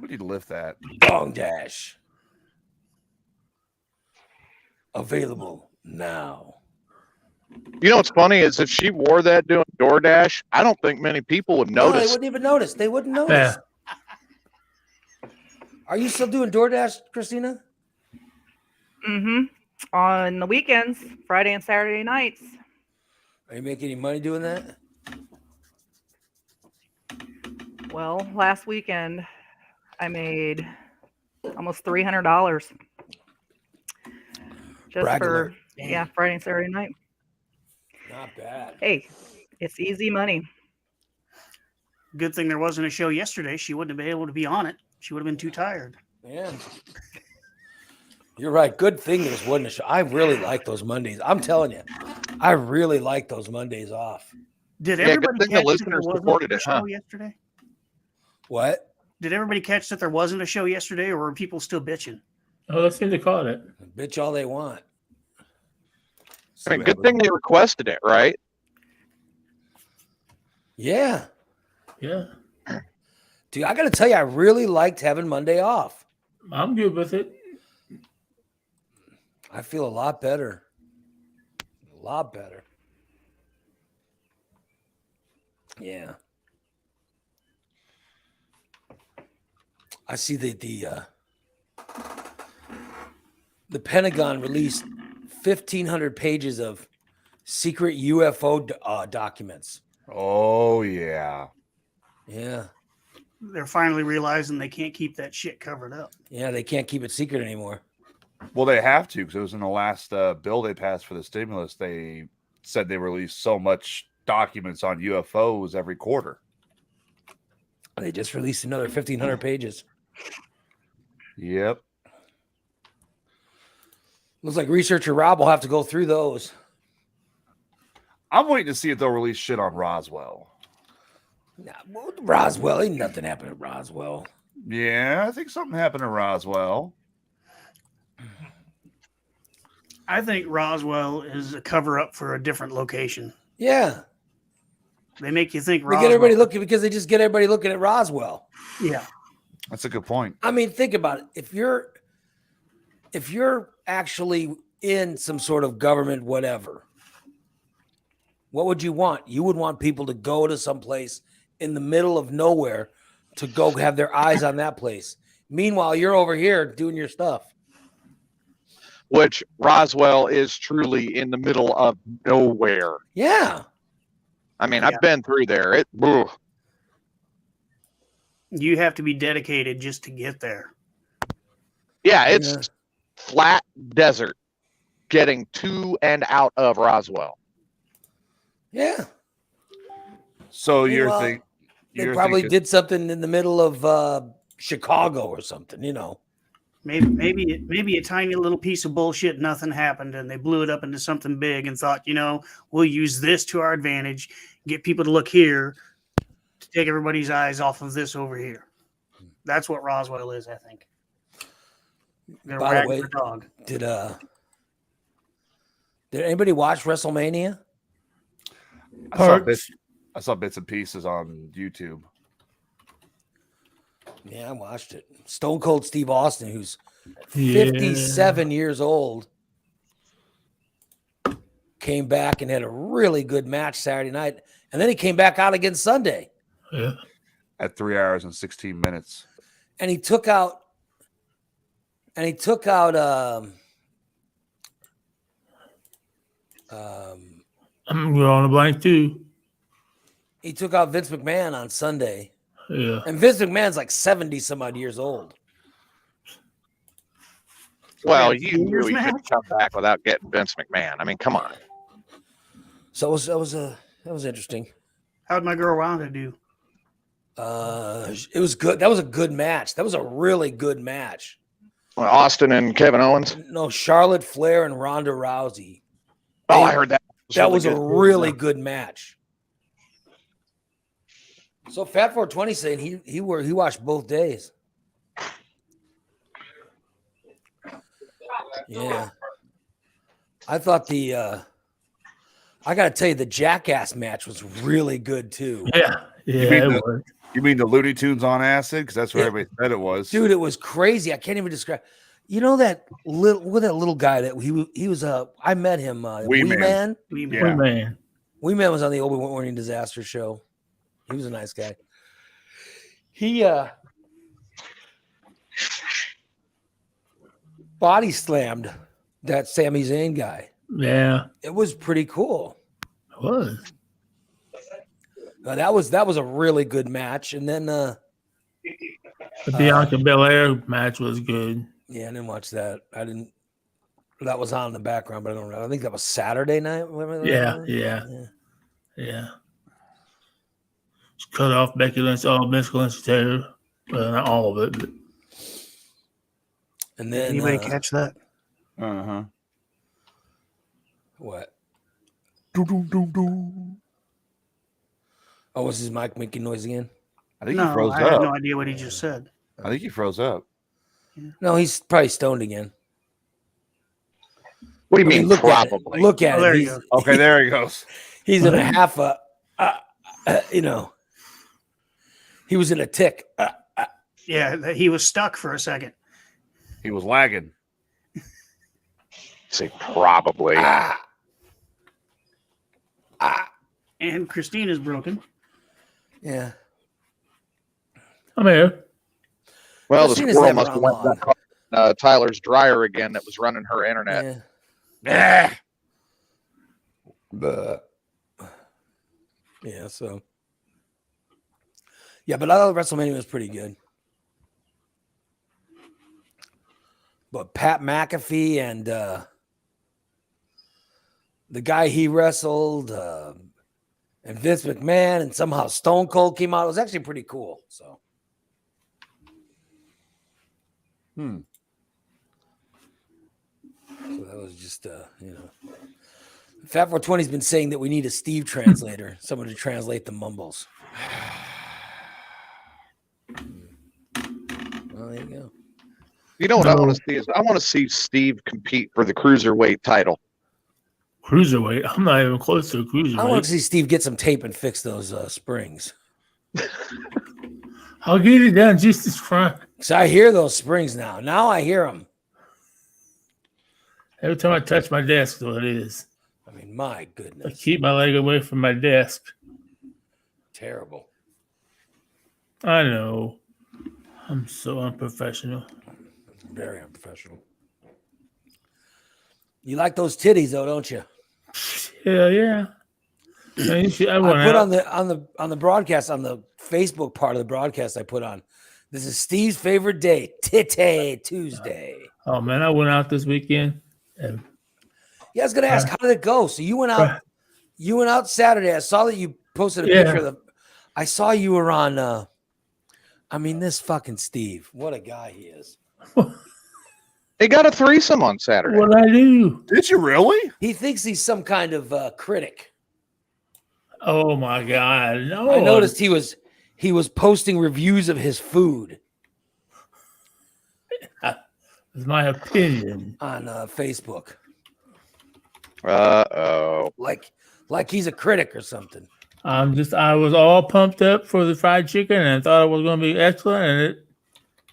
We need to lift that. Dong Dash. Available now. You know what's funny is if she wore that doing DoorDash, I don't think many people would No, they notice. wouldn't even notice. They wouldn't notice. Yeah. Are you still doing DoorDash, Christina? Mm-hmm. On the weekends, Friday and Saturday nights. Are you making any money doing that? Well, last weekend I made almost $300. Just Brag for alert. yeah, Friday and Saturday night. Not bad. Hey, it's easy money. Good thing there wasn't a show yesterday. She wouldn't have been able to be on it. She would have been too tired. Yeah. You're right. Good thing there wasn't a show. I really like those Mondays. I'm telling you, I really like those Mondays off. Did Yeah, good everybody thing the catch that there listeners wasn't supported a it, show huh? yesterday? What? Did everybody catch that there wasn't a show yesterday, or were people still bitching? Oh, that's what they call it. Bitch all they want. I mean, good thing they requested it, right? Yeah. Yeah. Dude, I got to tell you, I really liked having Monday off. I'm good with it. I feel a lot better. A lot better. Yeah. I see the Pentagon released 1,500 pages of secret UFO documents. Oh yeah. Yeah. They're finally realizing they can't keep that shit covered up. Yeah, they can't keep it secret anymore. Well, they have to because it was in the last bill they passed for the stimulus. They said they release so much documents on UFOs every quarter. They just released another 1,500 pages. Yep. Looks like researcher Rob will have to go through those. I'm waiting to see if they'll release shit on Roswell. Nah, well, Roswell, ain't nothing happened at Roswell. Yeah, I think something happened to Roswell. I think Roswell is a cover up for a different location. Yeah, They make you think they Roswell. get everybody looking because they just get everybody looking at Roswell. Yeah. That's a good point. I mean, think about it. If you're actually in some sort of government, whatever, what would you want? You would want people to go to some place in the middle of nowhere to go have their eyes on that place. Meanwhile, you're over here doing your stuff. Which Roswell is truly in the middle of nowhere. Yeah. I mean, Yeah. I've been through there. Ugh. You have to be dedicated just to get there. Yeah, it's Yeah. flat desert getting to and out of Roswell. Yeah. So you're Meanwhile, thinking They probably did something in the middle of Chicago or something, you know. Maybe a tiny little piece of bullshit, nothing happened, and they blew it up into something big and thought, we'll use this to our advantage, get people to look here to take everybody's eyes off of this over here. That's what Roswell is, I think. They're By the wagging way, their dog. Did anybody watch WrestleMania? I saw bits and pieces on YouTube. Yeah, I watched it. Stone Cold Steve Austin, who's Yeah. 57 years old, came back and had a really good match Saturday night, and then he came back out again Sunday, Yeah. At 3 hours and 16 minutes. and he took out I'm drawing a blank too. he took out Vince McMahon on Sunday, Yeah. and Vince McMahon's like 70 some odd years old. Well, Yeah, you knew years he now. couldn't come back without getting Vince McMahon. I mean, come on. So that was interesting. How'd my girl Rhonda do? It was good. That was a good match. That was a really good match. Well, Austin and Kevin Owens. No, Charlotte Flair and Ronda Rousey. Oh, I heard that. That was a good. really good match. So Fat 420 saying he watched both days. Yeah. I thought I gotta tell you, the Jackass match was really good too. Yeah. Yeah. mean It the- was. You mean the Looney Tunes on acid? Because that's what everybody said it was. Dude, it was crazy. I can't even describe. You know that little guy that he was I met him Wee Man. We Yeah. Man. Wee Man was on the Obi-Wan Warning Disaster show. He was a nice guy. He body slammed that Sami Zayn guy. Yeah. It was pretty cool. It was. That was a really good match. And then The Bianca Belair match was good. yeah, I didn't watch that. That was on in the background, but I don't know. I think that was Saturday night. Yeah. Yeah. Just cut off Becky Lynch, Miss Lynch Taylor. Well, not all of it, but And then Anybody catch that? Uh-huh. what? Doo-doo-doo-doo. Oh, was his mic making noise again? I think he No, froze I had up. no idea what he just said. I think he froze up. No, he's probably stoned again. What do you I mean, mean, look probably? At it. Look at Oh, it. there you He's, go. Okay, there he goes. he's in a half he was in a tick. Yeah, he was stuck for a second. He was lagging. Say probably. And Christina's broken. Yeah. I'm here. Well, the Christina's squirrel never must have went on back Tyler's dryer again that was running her internet. Yeah. Yeah, so. Yeah, but I thought WrestleMania was pretty good. But Pat McAfee and the guy he wrestled, and Vince McMahon, and somehow Stone Cold came out. It was actually pretty cool. So Hmm. So that was just, Fat 420's been saying that we need a Steve translator, someone to translate the mumbles. Well, there you go. You know what I No. want to see is I want to see Steve compete for the cruiserweight title. Cruiserweight. I'm not even close to a I want cruiserweight. to see Steve get some tape and fix those springs. I'll get it done. Jesus Christ. So I hear those springs now. Now I hear them. Every time I touch my desk, what it is. I mean, my I goodness. keep my leg away from my desk. Terrible. I know. I'm so unprofessional. Very unprofessional. You like those titties though, don't you? Hell yeah. Man, you should- I I went put out. on the broadcast, on the Facebook part of the broadcast, I put on, this is Steve's favorite day, TITTAY Tuesday. Oh man, I went out this weekend. And Yeah, I was gonna ask, how did it go? So you went out Saturday. I saw that you posted a picture of the. I saw you were on. This fucking Steve, what a guy he is. He got a threesome on Saturday. what I do? Did you really? He thinks he's some kind of critic. Oh my God. No. I noticed he was posting reviews of his food It's my opinion. on Facebook, Uh-oh. like he's a critic or something. I was all pumped up for the fried chicken and I thought it was going to be excellent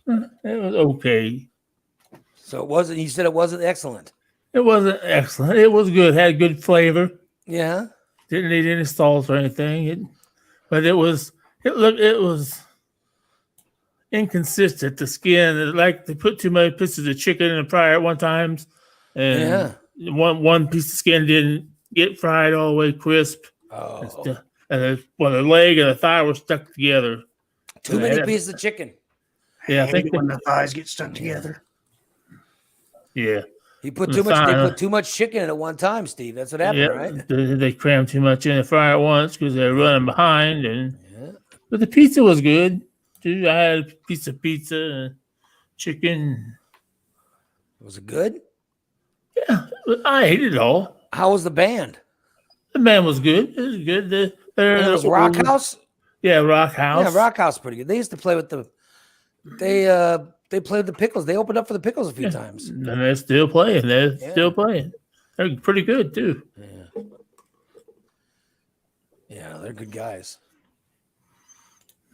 and it was okay. So it wasn't. You said it wasn't excellent. It wasn't excellent. It was good. Had good flavor. Yeah. Didn't need any salt or anything. But it was inconsistent. The skin, like they put too many pieces of chicken in the fryer at one time, and one piece of skin didn't get fried all the way crisp. Oh, And the leg and the thigh were stuck together. too many pieces of chicken. Yeah, I I think hate it when the thighs get stuck together. yeah. He put The too much. They thigh. put too much chicken in at one time, Steve. That's what happened, right? They crammed too much in the fryer at once because they're running behind. Yeah. But the pizza was good. Dude, I had a piece of pizza and chicken. Was it good? Yeah, I ate it all. How was the band? The band was good. It was good. It was Rock House. Yeah, Rock House. Yeah, Rock House, pretty good. They used to play with the. They played the Pickles. They opened up for the Pickles a few times. And they're still playing. They're pretty good too. Yeah. Yeah, they're good guys.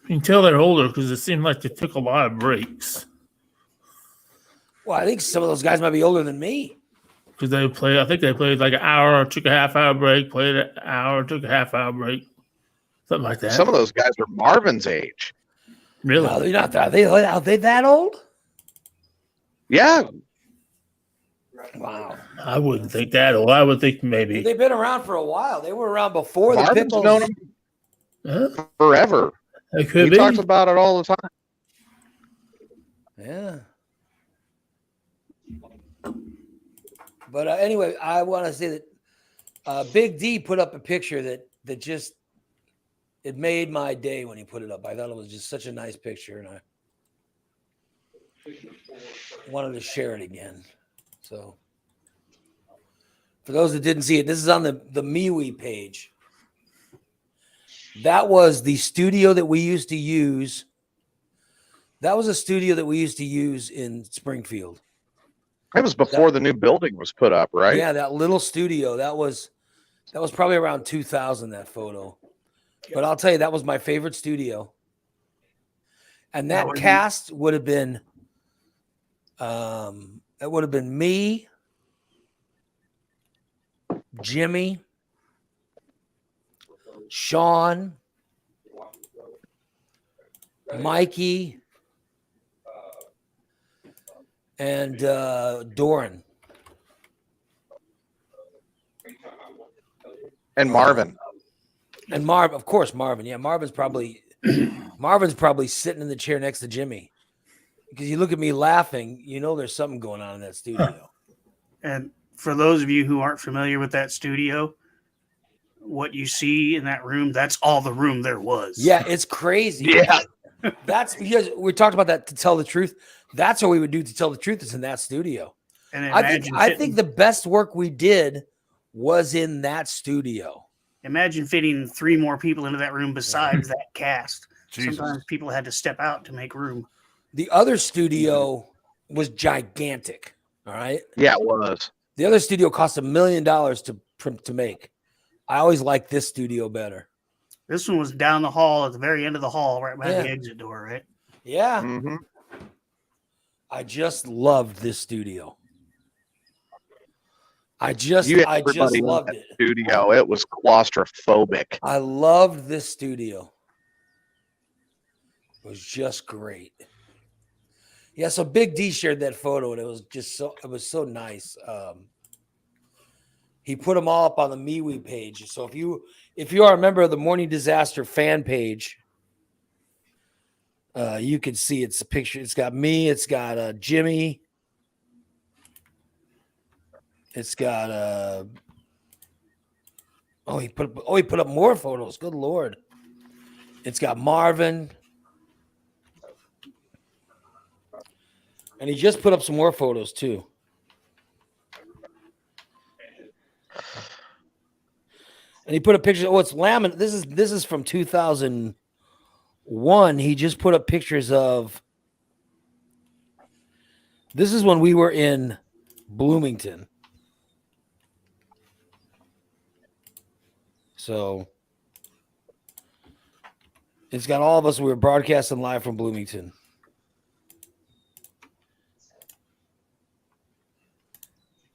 You can tell they're older because it seemed like they took a lot of breaks. Well, I think some of those guys might be older than me. Because I think they played like an hour, took a half-hour break, played an hour, took a half-hour break, something like that. Some of those guys are Marvin's age. Really? No, they're not. Are they that old? Yeah. Wow. I wouldn't think that old. I would think maybe. They've been around for a while. They were around before the Marvin's Pickles. known him Huh? forever. It could He be. talks about it all the time. Yeah. But anyway, I want to say that Big D put up a picture that just it made my day when he put it up. I thought it was just such a nice picture, and I wanted to share it again. So, for those that didn't see it, this is on the MeWe page. That was the studio that we used to use. That was a studio that we used to use in Springfield. That was before the new building was put up, right? Yeah, that little studio. That was probably around 2000. That photo, but I'll tell you, that was my favorite studio. And that cast would have been, it would have been me, Jimmy, Sean, Mikey, and Doran. And Marvin. And Marv, of course, Marvin. Yeah, Marvin's probably sitting in the chair next to Jimmy. Because you look at me laughing, you know there's something going on in that studio. And for those of you who aren't familiar with that studio, what you see in that room, that's all the room there was. Yeah, it's crazy. Yeah. That's because we talked about that. To tell the truth, that's what we would do. To tell the truth, is in that studio. And I think the best work we did was in that studio. imagine fitting 3 more people into that room besides that cast. Jesus. Sometimes people had to step out to make room. The other studio was gigantic. All right. Yeah, it was. The other studio cost $1 million to make. I always liked this studio better. This one was down the hall at the very end of the hall, right behind Yeah. the exit door, right? Yeah. Hmm. I just loved this studio. I just Everybody in loved that it. studio. It was claustrophobic. I loved this studio. It was just great. Yeah, so Big D shared that photo, and it was so nice. He put them all up on the MeWe page. So if you are a member of the Morning Disaster fan page, you can see it's a picture. It's got me. It's got Jimmy. It's got he put up more photos. Good Lord. It's got Marvin. And he just put up some more photos too. And he put a picture. Oh, it's Lamb. This is from 2001. He just put up pictures of. This is when we were in Bloomington. So it's got all of us. We were broadcasting live from Bloomington.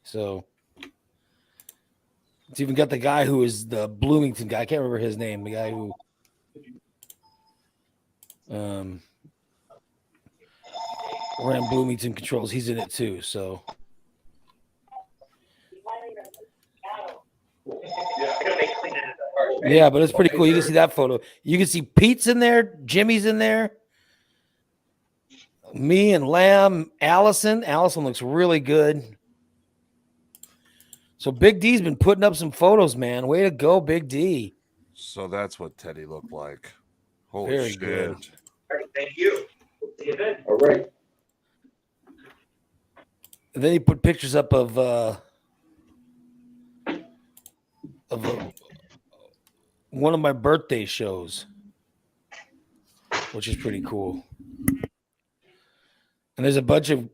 So it's even got the guy who is the Bloomington guy. I can't remember his name. The guy who ran Bloomington Controls. He's in it too. So yeah, but it's pretty cool. You can see that photo. You can see Pete's in there. Jimmy's in there. Me and Lamb. Allison. Allison looks really good. So Big D's been putting up some photos, man. Way to go, Big D. So that's what Teddy looked like. Holy Very shit. good. Thank you. All right. And then he put pictures up of one of my birthday shows, which is pretty cool. And there's a bunch of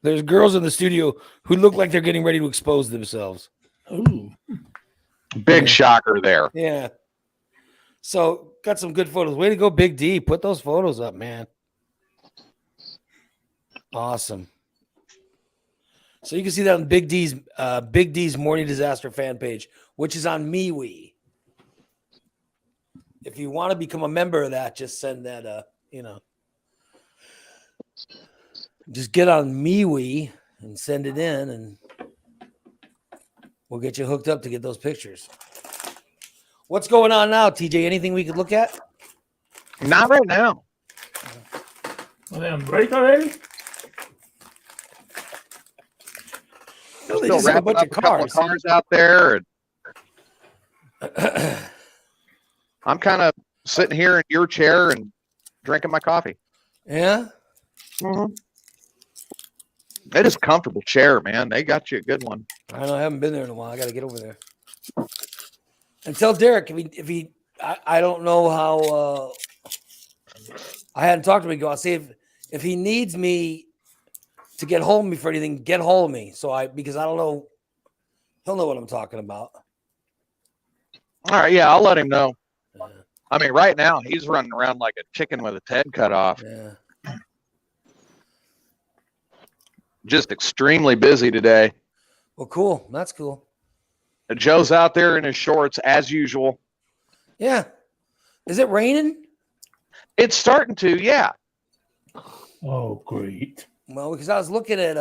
there's girls in the studio who look like they're getting ready to expose themselves. Ooh. Big shocker there. Yeah. So got some good photos. Way to go, Big D. Put those photos up, man. Awesome. So you can see that on Big D's Morning Disaster fan page, which is on MeWe. If you want to become a member of that, just send that just get on MeWe and send it in, and we'll get you hooked up to get those pictures. What's going on now, TJ? Anything we could look at? Not right now. Well, damn break already? No, they Still just have a wrapping bunch up of a couple of cars. cars out there. And I'm kind of sitting here in your chair and drinking my coffee. Yeah. Mm-hmm. It is a comfortable chair, man. They got you a good one. I know I haven't been there in a while. I got to get over there. And tell Derek I don't know how. I hadn't talked to him. I'll see if he needs me to get hold of me for anything. Get hold of me. Because I don't know. He'll know what I'm talking about. All right, yeah, I'll let him know. I mean, right now he's running around like a chicken with its head cut off. Yeah. Just extremely busy today. Well, cool. That's cool. Joe's out there in his shorts as usual. Yeah. Is it raining? It's starting to, yeah. Oh, great. Well, because I was looking at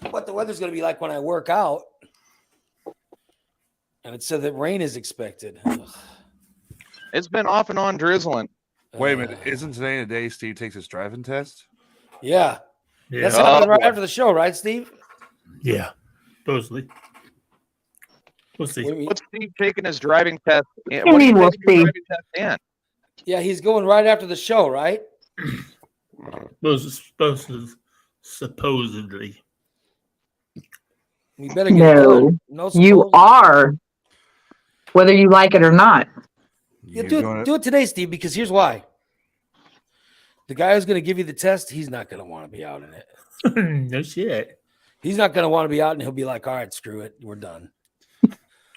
what the weather's going to be like when I work out, and it said that rain is expected. Ugh. It's been off and on drizzling. Wait a minute. Isn't today the day Steve takes his driving test? Yeah. Yeah. That's happening right after the show, right, Steve? Yeah. Supposedly. We'll What see. do you mean? What's Steve taking his driving test? In? You What are you mean we'll taking his see? driving test in? Yeah, he's going right after the show, right? Supposedly. We better get it No, done. No, you supposedly. are, whether you like it or not. Yeah, You do doing it, it? do it today, Steve, because here's why. The guy who's going to give you the test, he's not going to want to be out in it. No shit. He's not going to want to be out, and he'll be like, all right, screw it. We're done.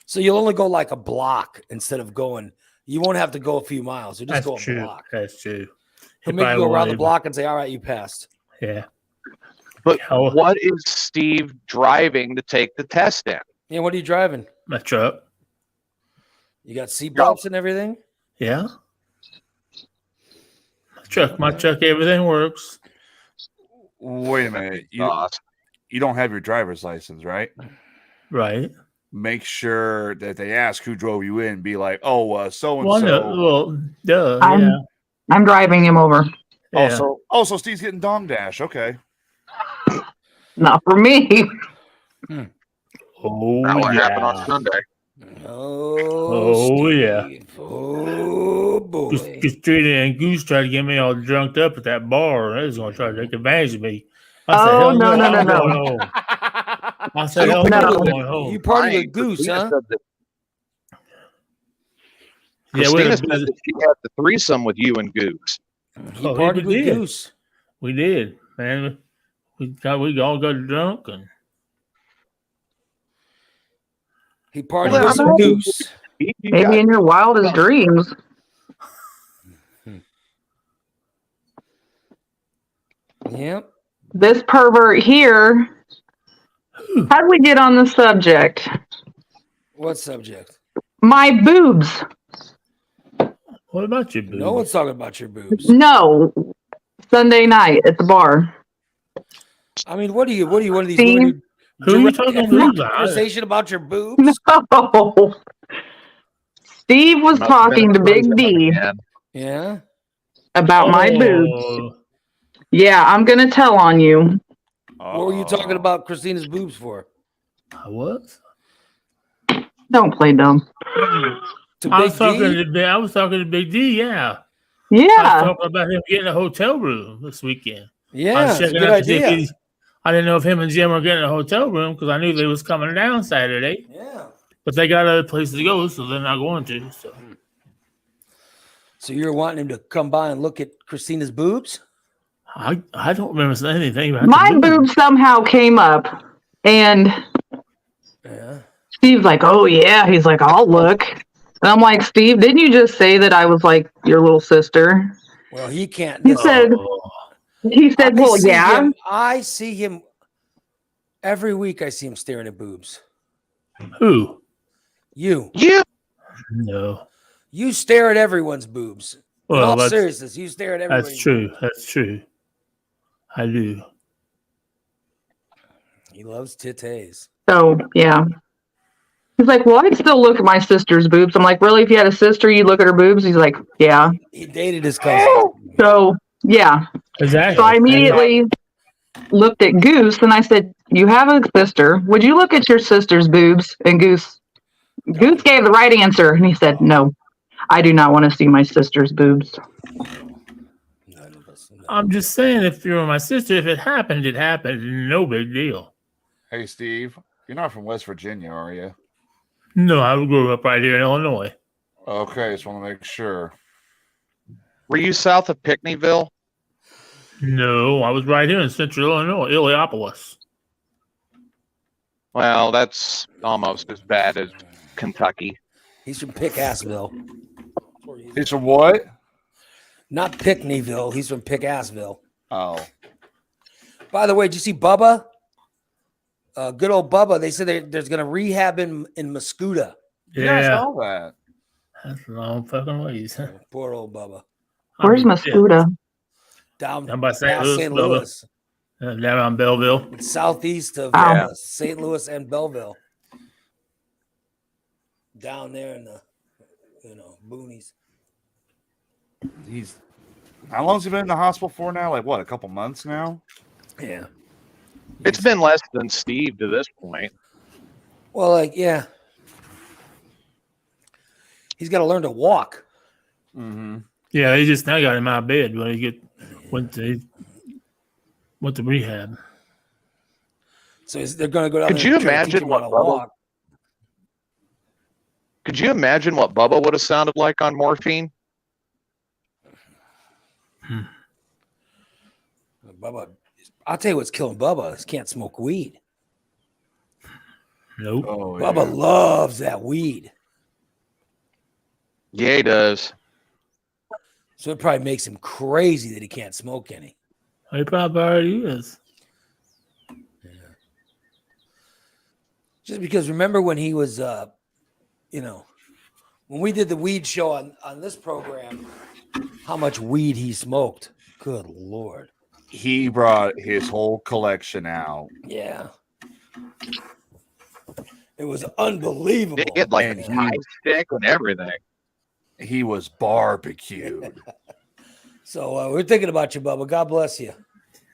So you'll only go like a block instead of going, you won't have to go a few miles. You'll just That's go a true. block. That's true. He'll make you probably go around the won't block and say, all right, you passed. Yeah. But How- what is Steve driving to take the test in? Yeah, what are you driving? My truck. You got seat belts and everything? Yeah. My truck, everything works. Wait a minute. Exhaust. You don't have your driver's license, right? Right. Make sure that they ask who drove you in. Be like, oh, so and Well, no, so. well, duh. I'm- Yeah. I'm driving him over. Yeah. Also, Steve's getting dong dash. Okay. Not for me. Oh, That will happen yeah. on Sunday. Oh, yeah. Steve. Oh, boy. Katrina and Goose tried to get me all drunked up at that bar. They was going to try to take advantage of me. I said, Oh, hell no, no, I'm no, going no. home. I said, You hell no, party I'm with- going home. You party Brian, with Goose, Christina huh? said that- Yeah, Christina we, said that she had the threesome with you and Goose. He Oh, partied we with did. Goose. we did, man. We all got drunk and He partied Well, with I'm some not- Goose. You Maybe got- in your wildest dreams. Yep. This pervert here. How'd we get on the subject? What subject? My boobs. what about you, boo? No one's talking about your boobs. No. Sunday night at the bar. I mean, what are you, one of these Steve? women Who are you direct talking every about? conversation about your boobs? No. Steve was Must have been talking a to Big threesome D again. Yeah. about my boobs. Oh, Yeah, I'm gonna tell on you. What were you talking about Christina's boobs for? I was. Don't play dumb. To I Big was talking D? to Big D. Yeah. I Yeah. was talking about him getting a hotel room this weekend. I Yeah, was it's a checking good out to see if idea. he's. I didn't know if him and Jim were getting a hotel room because I knew they was coming down Saturday, Yeah. but they got other places to go, so they're not going to. So So you're wanting him to come by and look at Christina's boobs? I don't remember saying anything about My the boobs somehow came up, and Yeah. Steve's like, "Oh yeah." He's like, "I'll look." And I'm like, "Steve, didn't you just say that I was like your little sister?" Well, he can't. He listen. said, "He said, well, yeah." I see him every week. I see him staring at boobs. Who? You No. stare at everyone's boobs. In Well, all that's seriousness, you stare at everybody's true. boobs. That's true. I do. He loves titties. So yeah. He's like, "Well, I'd still look at my sister's boobs." I'm like, "Really? If you had a sister, you'd look at her boobs?" He's like, "Yeah." He dated his cousin. So yeah. Exactly. So I immediately looked at Goose and I said, "You have a sister. Would you look at your sister's boobs?" And Goose gave the right answer, and he said, "No, I do not want to see my sister's boobs." None of us. No. I'm just saying, if you were my sister, if it happened, it happened. No big deal. Hey, Steve, you're not from West Virginia, are you? No, I grew up right here in Illinois. Okay, just want to make sure. Were you south of Pickneyville? No, I was right here in central Illinois, Illiopolis. Well, that's almost as bad as Kentucky. He's from Pickassville. It's from what? Not Pickneyville. He's from Pickassville. Oh, By the way, did you see Bubba? Good old Bubba. They said there's going to rehab him in Mascoutah. yeah, I Yeah, saw that. that's a long fucking ways. Poor old Bubba. Where's Mascoutah? Down Down by St. past Louis, St. Bubba. Louis. Down on Belleville. It's southeast of Wow. St. Louis and Belleville. Down there in the, boonies. He's how long's he been in the hospital for now? Like what? A couple months now? Yeah. It's been less than Steve to this point. Well, like, yeah. He's got to learn to walk. Mm-hmm. Yeah, they just now got him out of bed when he went to rehab. So they're going to go down Could there you and try to teach imagine him what how to Bubba? walk. Could you imagine what Bubba would have sounded like on morphine? Bubba, I'll tell you what's killing Bubba is can't smoke weed. Nope. Oh, Bubba yeah. loves that weed. Yeah, he does. So it probably makes him crazy that he can't smoke any. He probably already is. Just because remember when he was, when we did the weed show on this program, how much weed he smoked. Good Lord. He brought his whole collection out. Yeah. It was unbelievable. They get like And a high stick and everything. He was barbecued. So we're thinking about you, Bubba. God bless you.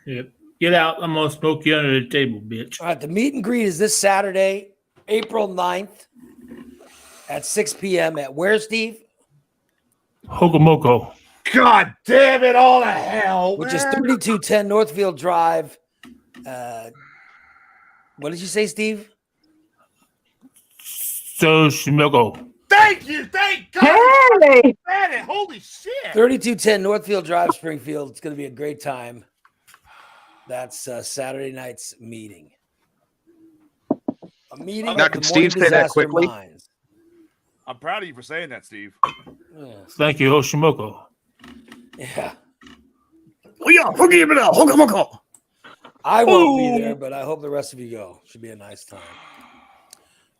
Yep. Get out. I'm going to smoke you under the table, bitch. All right, the meet and greet is this Saturday, April 9th at 6 p.m. at where, Steve? Hokomoko. God damn it, all to hell. Which is man. 3210 Northfield Drive. What did you say, Steve? So, Shimoko. Thank you. Thank God. Hey! Man, it. Holy shit. 3210 Northfield Drive, Springfield. It's going to be a great time. That's Saturday night's meeting. A meeting Now, of can the Steve Morning say that Disaster quickly? Minds. I'm proud of you for saying that, Steve. Yeah. Thank you, Hoshimoko. Yeah. Oh yeah, Hokomoko. I won't be there, but I hope the rest of you go. Should be a nice time.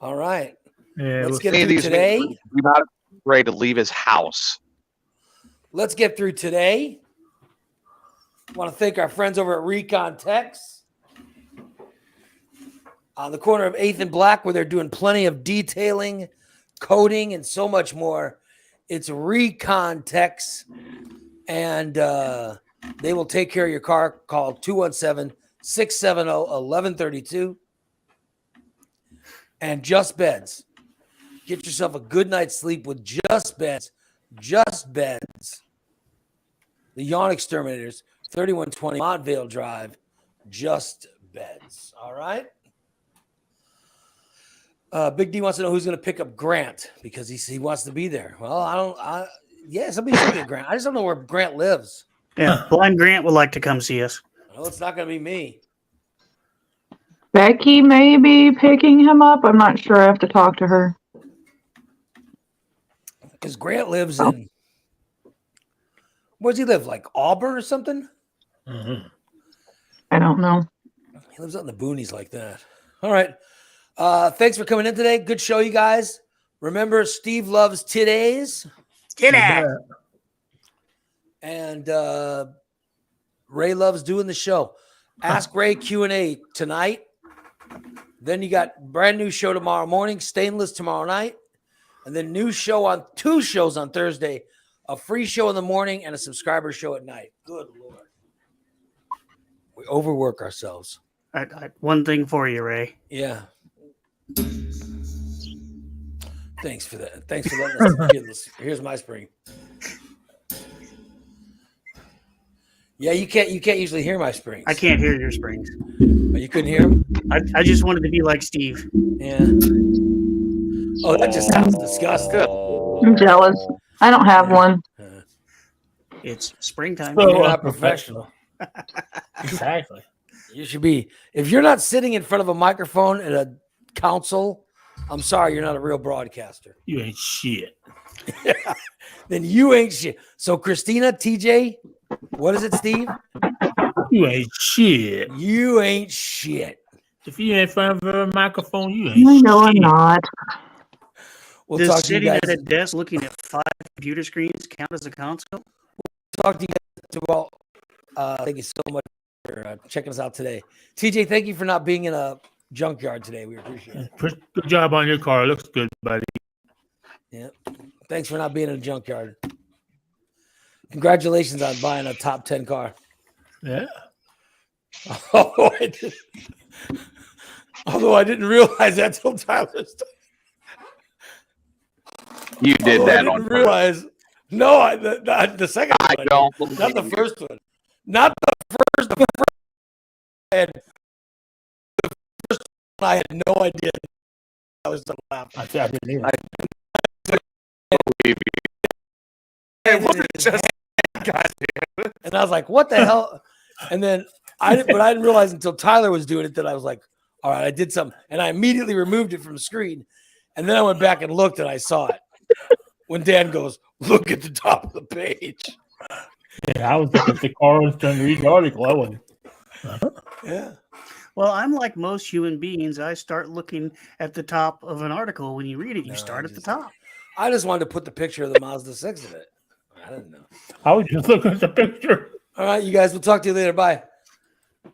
All right. Yeah, Let's we'll get Any of through these today. do not afraid to leave his house. Let's get through today. Want to thank our friends over at Recon Techs on the corner of 8th and Black, where they're doing plenty of detailing, coating, and so much more. It's Recon Techs, and they will take care of your car. Call 217-670-1132. And Just Beds. Get yourself a good night's sleep with Just Beds. Just Beds. The Yawn Exterminators, 3120 Montvale Drive. Just Beds. All right. Big D wants to know who's going to pick up Grant because he wants to be there. Well, somebody should get Grant. I just don't know where Grant lives. Yeah, Blind Grant would like to come see us. Well, it's not going to be me. Becky may be picking him up. I'm not sure. I have to talk to her. Because Grant lives in, where does he live? Like Auburn or something? I don't know. He lives out in the boonies like that. All right. Thanks for coming in today. Good show, you guys. Remember, Steve loves titties. And Ray loves doing the show. Ask Ray Q&A tonight. Then you got brand new show tomorrow morning, Stainless tomorrow night. And then two shows on Thursday, a free show in the morning and a subscriber show at night. Good Lord. We overwork ourselves. One thing for you, Ray. Yeah. Thanks for that. Thanks for letting us hear this. Here's my spring. Yeah, you can't usually hear my springs. I can't hear your springs. Oh, you couldn't hear them? I just wanted to be like Steve. Yeah. Oh, that just sounds disgusting. I'm jealous. I don't have one. It's springtime. So You're not professional. Exactly. You should be. If you're not sitting in front of a microphone at a council, I'm sorry, you're not a real broadcaster. You ain't shit. Then you ain't shit. So Christina, TJ, what is it, Steve? You ain't shit. You ain't shit. If you ain't in front of a microphone, you I ain't know I'm shit. not. We'll Does talk to you sitting guys. at a desk looking at 5 computer screens count as a console? Talk to you guys about. Thank you so much for checking us out today. TJ, thank you for not being in a junkyard today. We appreciate it. Good job on your car. It looks good, buddy. Yeah. Thanks for not being in a junkyard. Congratulations on buying a top 10 car. Yeah. Oh, I did. Although I didn't realize that till Tyler's. You did Although I that didn't on purpose. realize. No, the second I one. don't Not the believe you. first one. Not the first. The first. The first one, I had no idea. I was the laugh. I didn't either. It wasn't just And I was like, "What the hell?" And then I didn't realize until Tyler was doing it that I was like, "All right, I did something," and I immediately removed it from the screen. And then I went back and looked, and I saw it when Dan goes, "Look at the top of the page." Yeah, I was looking at the cards trying to read the article. I wasn't. Yeah. Well, I'm like most human beings. I start looking at the top of an article. When you read it, you No, start I at the just- top. I just wanted to put the picture of the Mazda 6 in it. I didn't know. I was just looking at the picture. All right, you guys. We'll talk to you later. Bye.